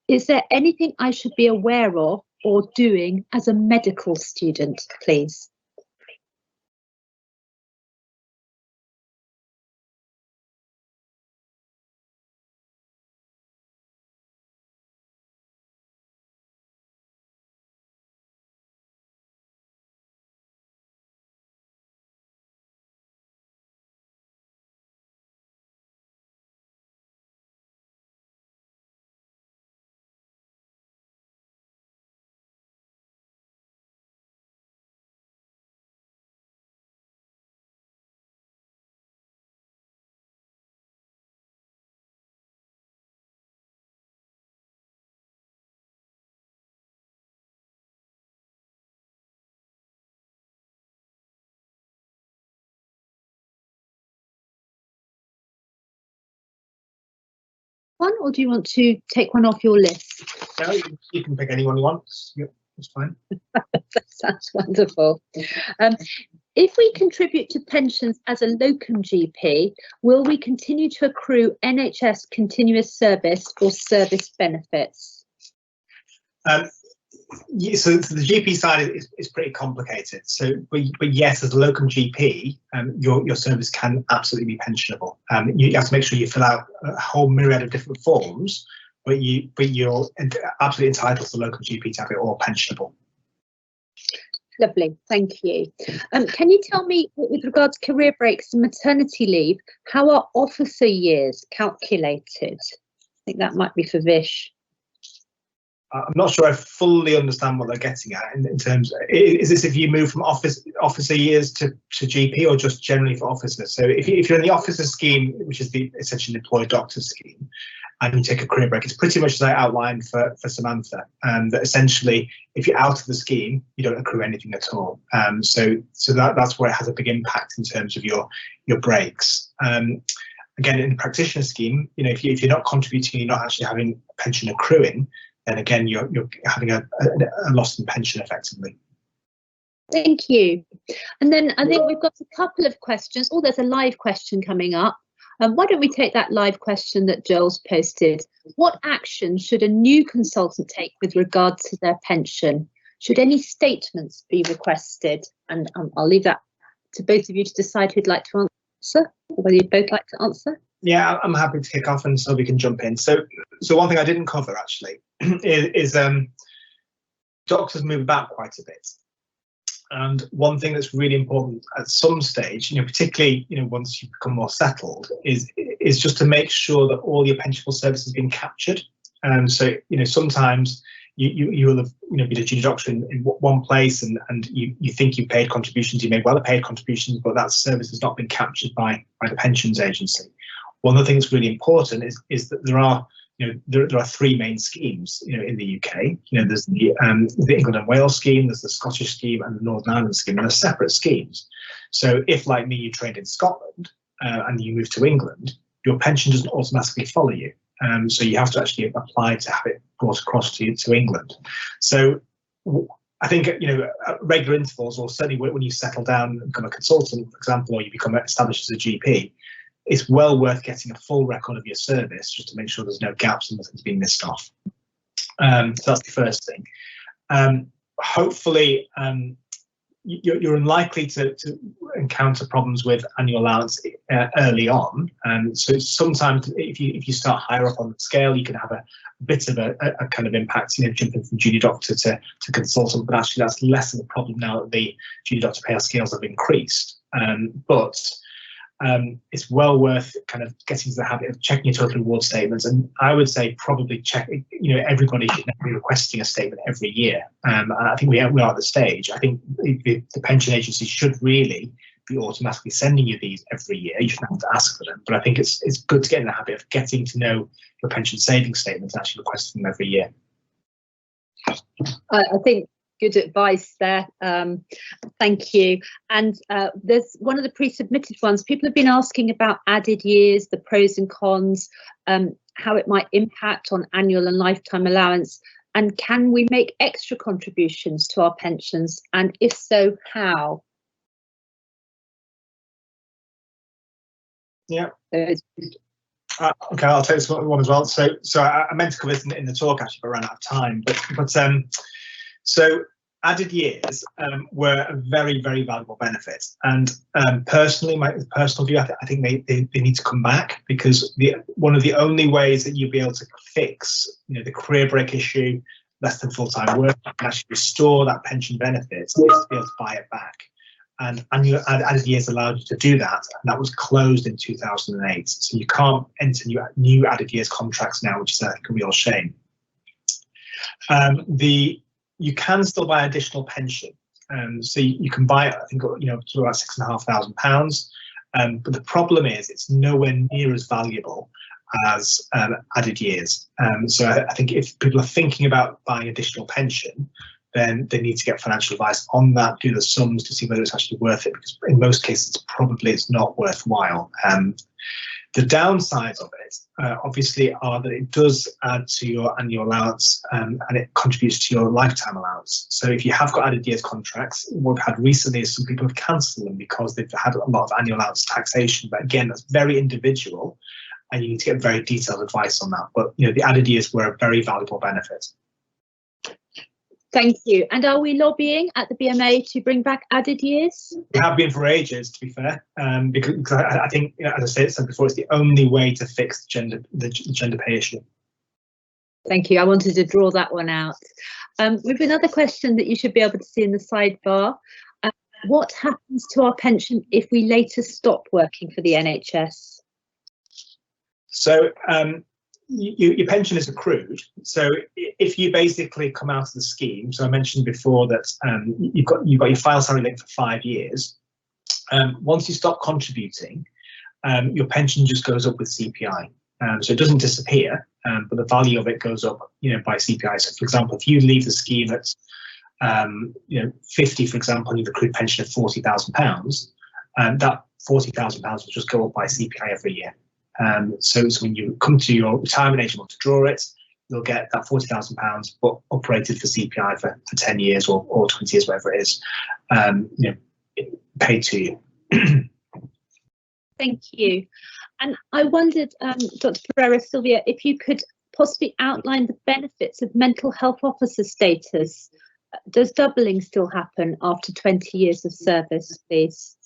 Is there anything I should be aware of or doing as a medical student, please? One, or do you want to take one off your list? No, you can pick anyone you want. Yep, that's fine. That sounds wonderful. If we contribute to pensions as a locum GP, will we continue to accrue NHS continuous service or service benefits? Yeah, so the GP side is pretty complicated. So, but yes, as a locum GP, your service can absolutely be pensionable. You have to make sure you fill out a whole myriad of different forms, but you're absolutely entitled to locum GP to have it all pensionable. Lovely, thank you. Can you tell me, with regard to career breaks and maternity leave, how are officer years calculated? I think that might be for Vish. I'm not sure I fully understand what they're getting at in terms of, is this if you move from officer years to GP, or just generally for officers? So if you're in the officer scheme, which is the essentially employed doctor scheme, and you take a career break, it's pretty much as I outlined for Samantha, that essentially if you're out of the scheme, you don't accrue anything at all. So that's where it has a big impact in terms of your breaks. Again, in the practitioner scheme, you know, if you're not contributing, you're not actually having pension accruing, then again you're having a loss in pension effectively. Thank you. And then I think we've got a couple of questions. Oh, there's a live question coming up. Why don't we take that live question that Joel's posted? What action should a new consultant take with regard to their pension? Should any statements be requested? And I'll leave that to both of you to decide who'd like to answer, or whether you'd both like to answer. Yeah, I'm happy to kick off and so we can jump in. So one thing I didn't cover actually is doctors move about quite a bit. And one thing that's really important at some stage, particularly, once you become more settled, is just to make sure that all your pensionable services have been captured. So, sometimes you will have, been a junior doctor in one place and you think you paid contributions, you may well have paid contributions, but that service has not been captured by the pensions agency. One of the things that's really important is that there are three main schemes, in the UK. There's the England and Wales scheme, there's the Scottish scheme, and the Northern Ireland scheme, and they're separate schemes. So if, like me, you trained in Scotland and you move to England, your pension doesn't automatically follow you. So you have to actually apply to have it brought across to England. So I think, at regular intervals, or certainly when you settle down and become a consultant, for example, or you become established as a GP, it's well worth getting a full record of your service just to make sure there's no gaps and nothing's been missed off. So that's the first thing. Hopefully, you're unlikely to encounter problems with annual allowance early on. So sometimes if you start higher up on the scale, you can have a bit of a kind of impact, jumping from junior doctor to consultant, but actually that's less of a problem now that the junior doctor payout scales have increased. But it's well worth kind of getting to the habit of checking your total reward statements, and I would say probably check. Everybody should be requesting a statement every year. And I think we are at the stage. I think the pension agency should really be automatically sending you these every year. You shouldn't have to ask for them, but I think it's good to get in the habit of getting to know your pension savings statements and actually requesting them every year. I think good advice there. Thank you. And there's one of the pre-submitted ones. People have been asking about added years, the pros and cons, how it might impact on annual and lifetime allowance, and can we make extra contributions to our pensions, and if so, how? Yeah. Okay, I'll take this one as well. So I meant to cover this in the talk actually, but ran out of time. But so added years were a very, very valuable benefit. And personally, my personal view, I think they need to come back, because one of the only ways that you'll be able to fix, the career break issue, less than full-time work, and actually restore that pension benefit is to be able to buy it back. And annual added years allowed you to do that, and that was closed in 2008. So you can't enter new added years contracts now, which is a real shame. You can still buy additional pension, so you can buy it, I think, to about £6,500. But the problem is it's nowhere near as valuable as added years. So I think if people are thinking about buying additional pension, then they need to get financial advice on that, do the sums to see whether it's actually worth it, because in most cases it's not worthwhile. The downsides of it, obviously, are that it does add to your annual allowance, and it contributes to your lifetime allowance. So if you have got added years contracts, what we've had recently is some people have cancelled them because they've had a lot of annual allowance taxation. But again, that's very individual, and you need to get very detailed advice on that. But the added years were a very valuable benefit. Thank you. And are we lobbying at the BMA to bring back added years? We have been for ages, to be fair, because I think, as I said before, it's the only way to fix the gender pay issue. Thank you. I wanted to draw that one out. We've another question that you should be able to see in the sidebar. What happens to our pension if we later stop working for the NHS? So your pension is accrued. So if you basically come out of the scheme, so I mentioned before that you've got your file salary length for 5 years. Once you stop contributing, your pension just goes up with CPI. So it doesn't disappear, but the value of it goes up, by CPI. So, for example, if you leave the scheme at 50, for example, and you've accrued pension of £40,000, that £40,000 will just go up by CPI every year. So when you come to your retirement age and want to draw it, you'll get that £40,000, but uprated for CPI for 10 years or 20 years, whatever it is, paid to you. Thank you. And I wondered, Dr. Pereira Sylvia, if you could possibly outline the benefits of mental health officer status does doubling still happen after 20 years of service, please?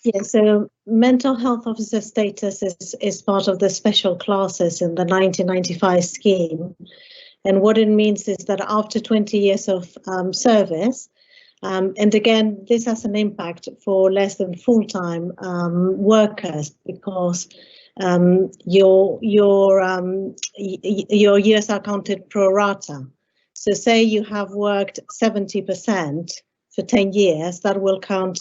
Yeah, so mental health officer status is part of the special classes in the 1995 scheme. And what it means is that after 20 years of service, and again, this has an impact for less than full-time workers, because your years are counted pro rata. So say you have worked 70% for 10 years, that will count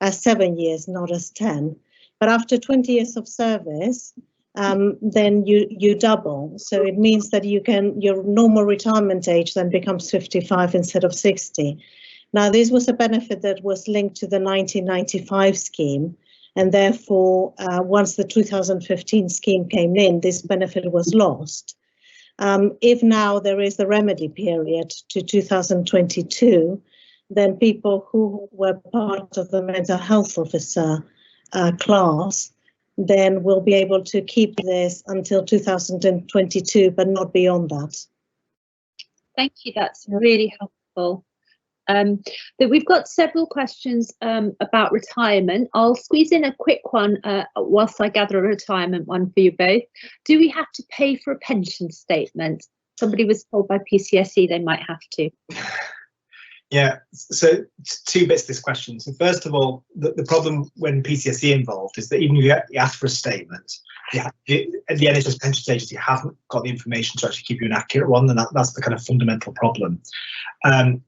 as 7 years, not as 10. But after 20 years of service, then you double. So it means that your normal retirement age then becomes 55 instead of 60. Now, this was a benefit that was linked to the 1995 scheme, and therefore, once the 2015 scheme came in, this benefit was lost. If now there is the remedy period to 2022, then people who were part of the mental health officer class then will be able to keep this until 2022, but not beyond that. Thank you, that's really helpful. But we've got several questions about retirement. I'll squeeze in a quick one whilst I gather a retirement one for you both. Do we have to pay for a pension statement? Somebody was told by PCSE they might have to. Yeah, so two bits to this question. So first of all, the problem when PCSE involved is that even if you ask for a statement, at the NHS pensions agency haven't got the information to actually give you an accurate one, and that's the kind of fundamental problem.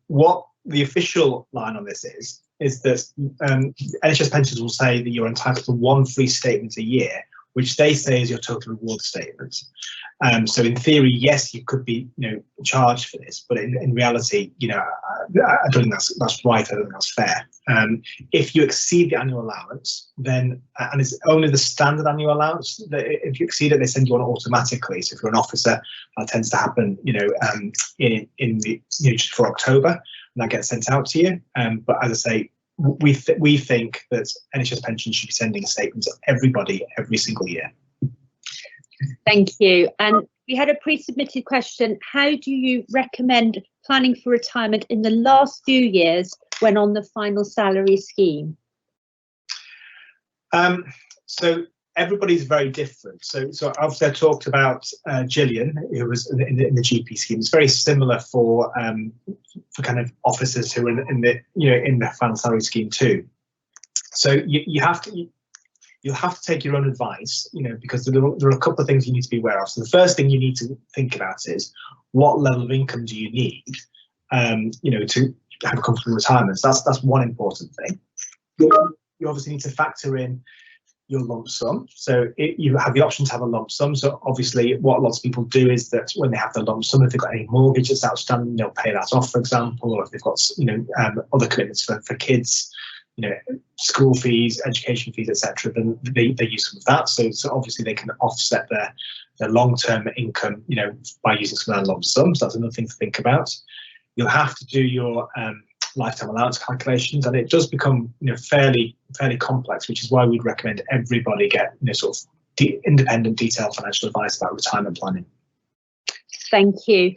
What the official line on this is that NHS pensions will say that you're entitled to one free statement a year, which they say is your total reward statement. So in theory, yes, you could be, charged for this, but in reality, I don't think that's right. I don't think that's fair. If you exceed the annual allowance, then and it's only the standard annual allowance that if you exceed it, they send you on automatically. So if you're an officer, that tends to happen, just for October, and that gets sent out to you. But as I say, we think that NHS pensions should be sending statements to everybody every single year. Thank you. And we had a pre-submitted question. How do you recommend planning for retirement in the last few years when on the final salary scheme? So everybody's very different. So obviously I talked about Gillian, who was in the GP scheme. It's very similar for kind of officers who are in the final salary scheme too. So you'll have to take your own advice, because there are a couple of things you need to be aware of. So the first thing you need to think about is what level of income do you need, to have a comfortable retirement. So that's one important thing. You obviously need to factor in your lump sum. So you have the option to have a lump sum. So obviously what lots of people do is that when they have the lump sum, if they've got any mortgage that's outstanding, they'll pay that off, for example, or if they've got other commitments for kids, school fees, education fees, etc., then they use some of that. So obviously they can offset their long-term income, by using some of their lump sums. That's another thing to think about. You'll have to do your lifetime allowance calculations, and it does become fairly complex, which is why we'd recommend everybody get sort of independent, detailed financial advice about retirement planning. Thank you.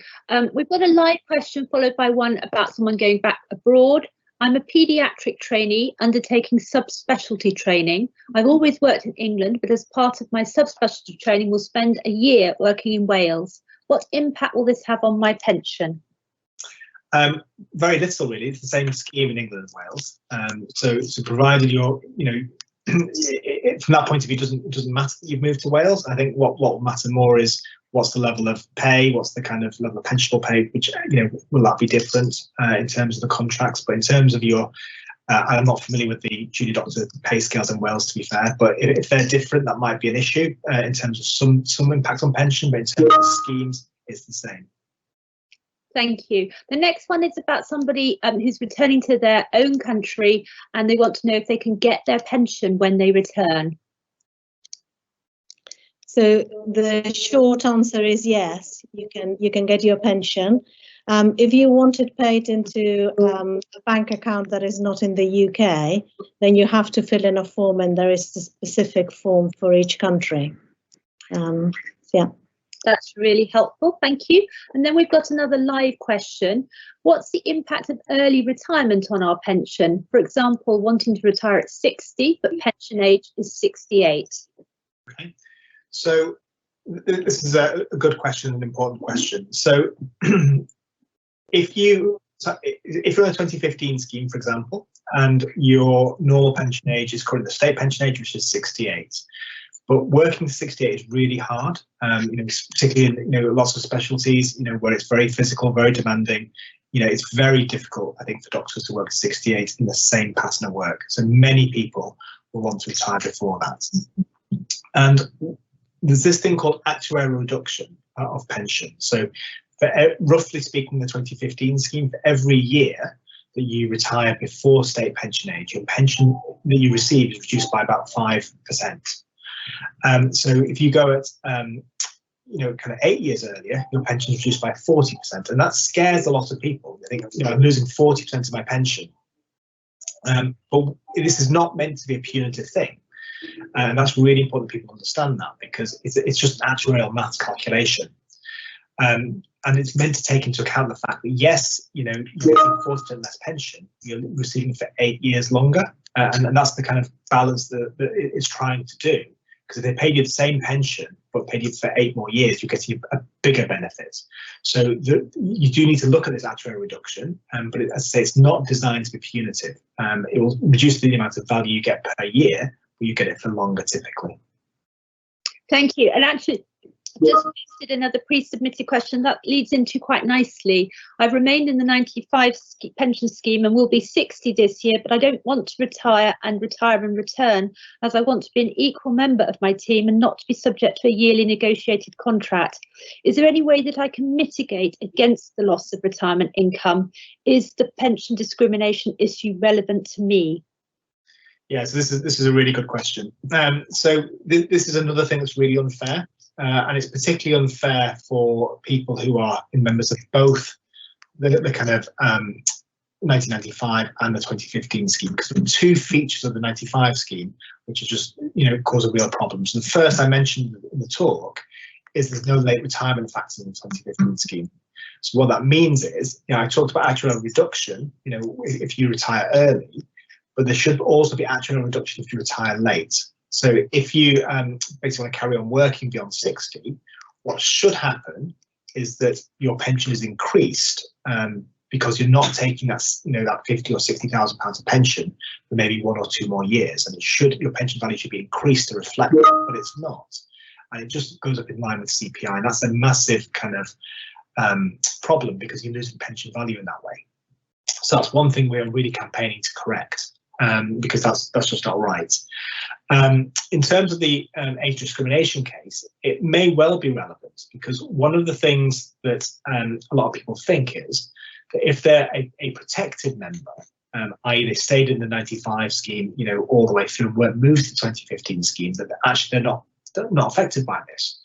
We've got a live question followed by one about someone going back abroad. I'm a paediatric trainee undertaking subspecialty training. I've always worked in England, but as part of my subspecialty training, will spend a year working in Wales. What impact will this have on my pension? Very little, really. It's the same scheme in England as Wales. So provided you're, from that point of view, it doesn't matter that you've moved to Wales. I think what will matter more is what's the level of pay, what's the kind of level of pensionable pay, which, will that be different in terms of the contracts? But in terms of your, I'm not familiar with the junior doctor pay scales in Wales, to be fair, but if they're different, that might be an issue in terms of some impact on pension, but in terms of schemes, it's the same. Thank you. The next one is about somebody who's returning to their own country, and they want to know if they can get their pension when they return. So the short answer is yes, you can get your pension. If you want it paid into a bank account that is not in the UK, then you have to fill in a form, and there is a specific form for each country. Yeah. That's really helpful, thank you. And then we've got another live question. What's the impact of early retirement on our pension? For example, wanting to retire at 60, but pension age is 68. Okay, so this is a good question, an important question. So if you're in a 2015 scheme, for example, and your normal pension age is currently the state pension age, which is 68. But working to 68 is really hard, particularly in lots of specialties, where it's very physical, very demanding. It's very difficult, I think, for doctors to work at 68 in the same pattern of work. So many people will want to retire before that. And there's this thing called actuarial reduction of pension. So roughly speaking, the 2015 scheme, for every year that you retire before state pension age, your pension that you receive is reduced by about 5%. So if you go at, kind of 8 years earlier, your pension is reduced by 40%, and that scares a lot of people. They think, I'm losing 40% of my pension. But this is not meant to be a punitive thing, and that's really important that people understand that, because it's just an actuarial maths calculation. And it's meant to take into account the fact that, yes, you're getting 40% less pension, you're receiving for 8 years longer, and that's the kind of balance that it's trying to do. Because if they paid you the same pension but paid you for 8 more years, you're getting a bigger benefit. So you do need to look at this actuarial reduction, but as I say, it's not designed to be punitive. It will reduce the amount of value you get per year, but you get it for longer typically. Thank you. And actually, just listed another pre-submitted question that leads into quite nicely. I've remained in the 95 pension scheme and will be 60 this year, but I don't want to retire and return, as I want to be an equal member of my team and not to be subject to a yearly negotiated contract. Is there any way that I can mitigate against the loss of retirement income? Is the pension discrimination issue relevant to me? Yeah, so this is a really good question. So this is another thing that's really unfair. And it's particularly unfair for people who are members of both the kind of 1995 and the 2015 scheme, because there are two features of the 95 scheme which are just cause a real problem. So the first I mentioned in the talk is there's no late retirement factors in the 2015 scheme. So what that means is, I talked about actuarial reduction, if you retire early, but there should also be actuarial reduction if you retire late. So if you basically want to carry on working beyond 60, what should happen is that your pension is increased because you're not taking that that 50 or 60,000 pounds of pension for maybe 1 or 2 more years, and your pension value should be increased to reflect that, but it's not, and it just goes up in line with CPI, and that's a massive kind of problem, because you're losing pension value in that way. So that's one thing we're really campaigning to correct. Because that's just not right. In terms of the age discrimination case, it may well be relevant, because one of the things that a lot of people think is that if they're a protected member, i.e. they stayed in the 95 scheme, all the way through and weren't moved to the 2015 scheme, that actually they're not affected by this.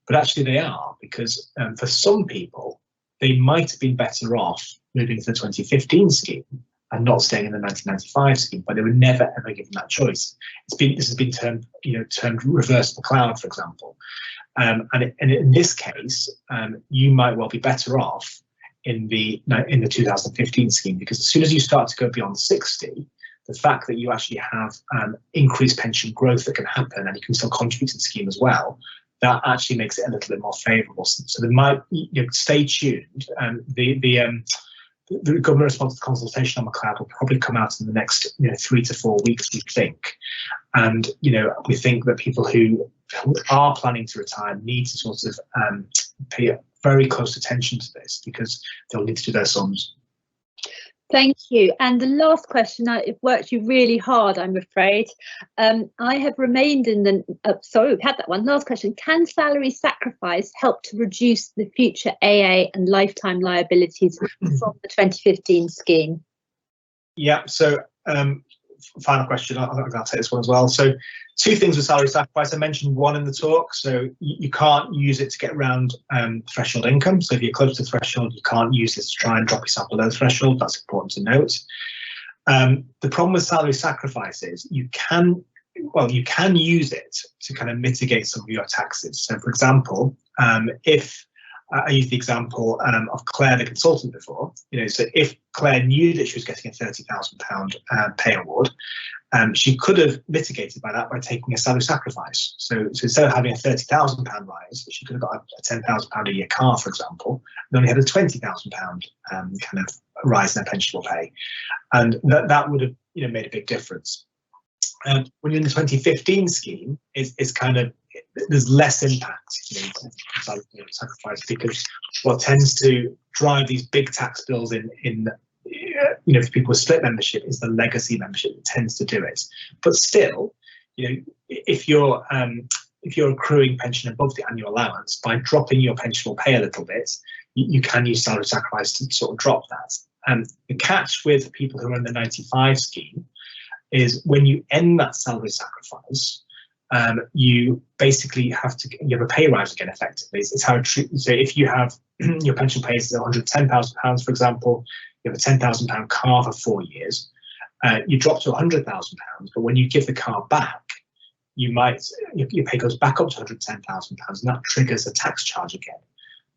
But actually they are, because for some people, they might have been better off moving to the 2015 scheme and not staying in the 1995 scheme, but they were never ever given that choice. This has been termed reversible cloud, for example. And in this case, you might well be better off in the 2015 scheme, because as soon as you start to go beyond 60, the fact that you actually have increased pension growth that can happen, and you can still contribute to the scheme as well, that actually makes it a little bit more favourable. So there might, stay tuned. The government response to the consultation on McLeod will probably come out in the next 3 to 4 weeks, we think. And we think that people who are planning to retire need to sort of pay very close attention to this, because they'll need to do their sums. Thank you. And the last question, it worked you really hard, I'm afraid. I have remained in the, sorry, we've had that one. Last question, can salary sacrifice help to reduce the future AA and lifetime liabilities from the 2015 scheme? Yeah, so final question, I'll take this one as well. So 2 things with salary sacrifice. I mentioned one in the talk, so you can't use it to get around threshold income. So if you're close to threshold, you can't use this to try and drop yourself below threshold. That's important to note. The problem with salary sacrifice is you can well, you can use it to kind of mitigate some of your taxes. So, for example, if I used the example of Claire, the consultant, before. So if Claire knew that she was getting a £30,000 pay award, she could have mitigated by that by taking a salary sacrifice. So instead of having a £30,000 rise, she could have got a £10,000 a year car, for example, and only had a £20,000 kind of rise in her pensionable pay, and that would have made a big difference. When you're in the 2015 scheme, it's kind of, there's less impact, salary sacrifice, because what tends to drive these big tax bills for people with split membership is the legacy membership that tends to do it. But still, if you're accruing pension above the annual allowance, by dropping your pensionable pay a little bit, you can use salary sacrifice to sort of drop that. The catch with people who are in the 95 scheme is when you end that salary sacrifice, you basically have a pay rise again, effectively. It's how it treats. So if you have your pension pay is £110,000, for example, you have a £10,000 car for 4 years, you drop to £100,000, but when you give the car back, your pay goes back up to £110,000, and that triggers a tax charge again.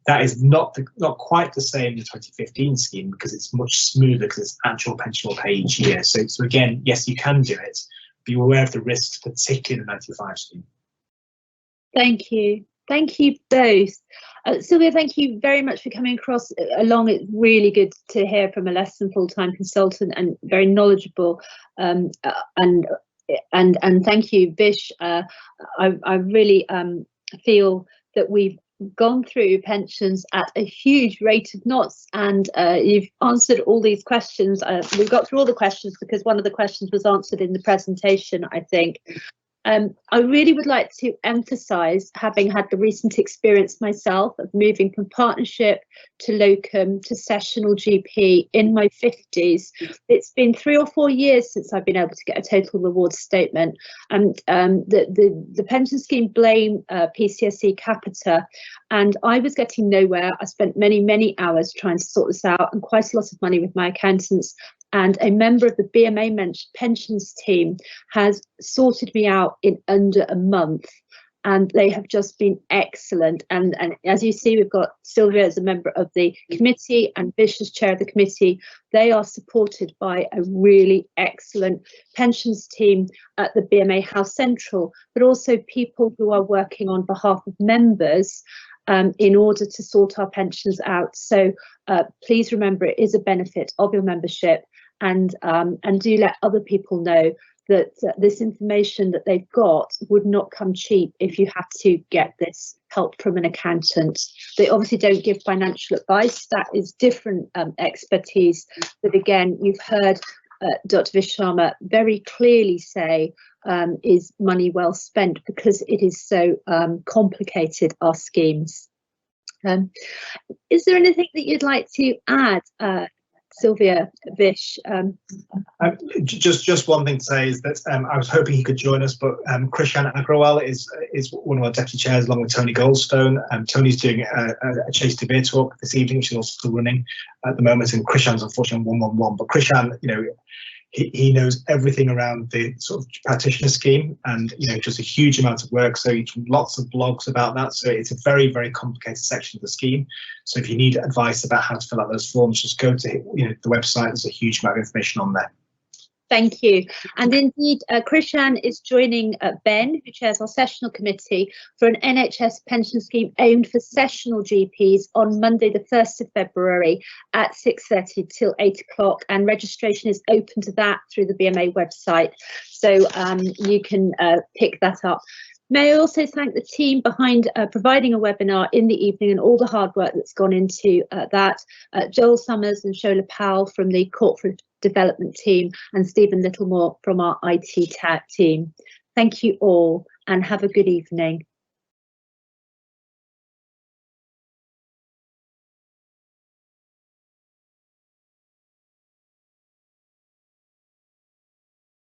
That is not quite the same in the 2015 scheme, because it's much smoother, because it's actual pensionable pay each year. So again, yes, you can do it. Be aware of the risks, particularly in the 95 scheme. Thank you. Thank you both. Sylvia, thank you very much for coming across along. It's really good to hear from a less than full-time consultant, and very knowledgeable. And thank you, Vish. I really feel that we've gone through pensions at a huge rate of knots, and you've answered all these questions. We got through all the questions because one of the questions was answered in the presentation, I think. I really would like to emphasise, having had the recent experience myself of moving from partnership to locum to sessional GP in my 50s. It's been 3 or 4 years since I've been able to get a total reward statement, and the pension scheme blame PCSE capita, and I was getting nowhere. I spent many hours trying to sort this out, and quite a lot of money with my accountants. And a member of the BMA pensions team has sorted me out in under a month, and they have just been excellent. And as you see, we've got Sylvia as a member of the committee and Vish as chair of the committee. They are supported by a really excellent pensions team at the BMA House Central, but also people who are working on behalf of members in order to sort our pensions out. So please remember, it is a benefit of your membership. And do let other people know that this information that they've got would not come cheap if you have to get this help from an accountant. They obviously don't give financial advice. That is different expertise. But again, you've heard Dr. Vish Sharma very clearly say is money well spent, because it is so complicated, our schemes. Is there anything that you'd like to add, Sylvia, Vish? Just one thing to say is that I was hoping he could join us, but Krishan Agrawal is one of our deputy chairs, along with Tony Goldstone. Tony's doing a Chase to Beer talk this evening. She's also still running at the moment, and Krishan's unfortunately on 111. But Krishan, he knows everything around the sort of practitioner scheme, and just a huge amount of work. So he's lots of blogs about that. So it's a very, very complicated section of the scheme. So if you need advice about how to fill out those forms, just go to the website. There's a huge amount of information on there. Thank you. And indeed, Krishan is joining Ben, who chairs our sessional committee, for an NHS pension scheme aimed for sessional GPs on Monday, the 1st of February at 6:30 till 8 o'clock. And registration is open to that through the BMA website. So you can pick that up. May I also thank the team behind providing a webinar in the evening, and all the hard work that's gone into that. Joel Summers and Shola Powell from the corporate development team, and Stephen Littlemore from our IT team. Thank you all, and have a good evening.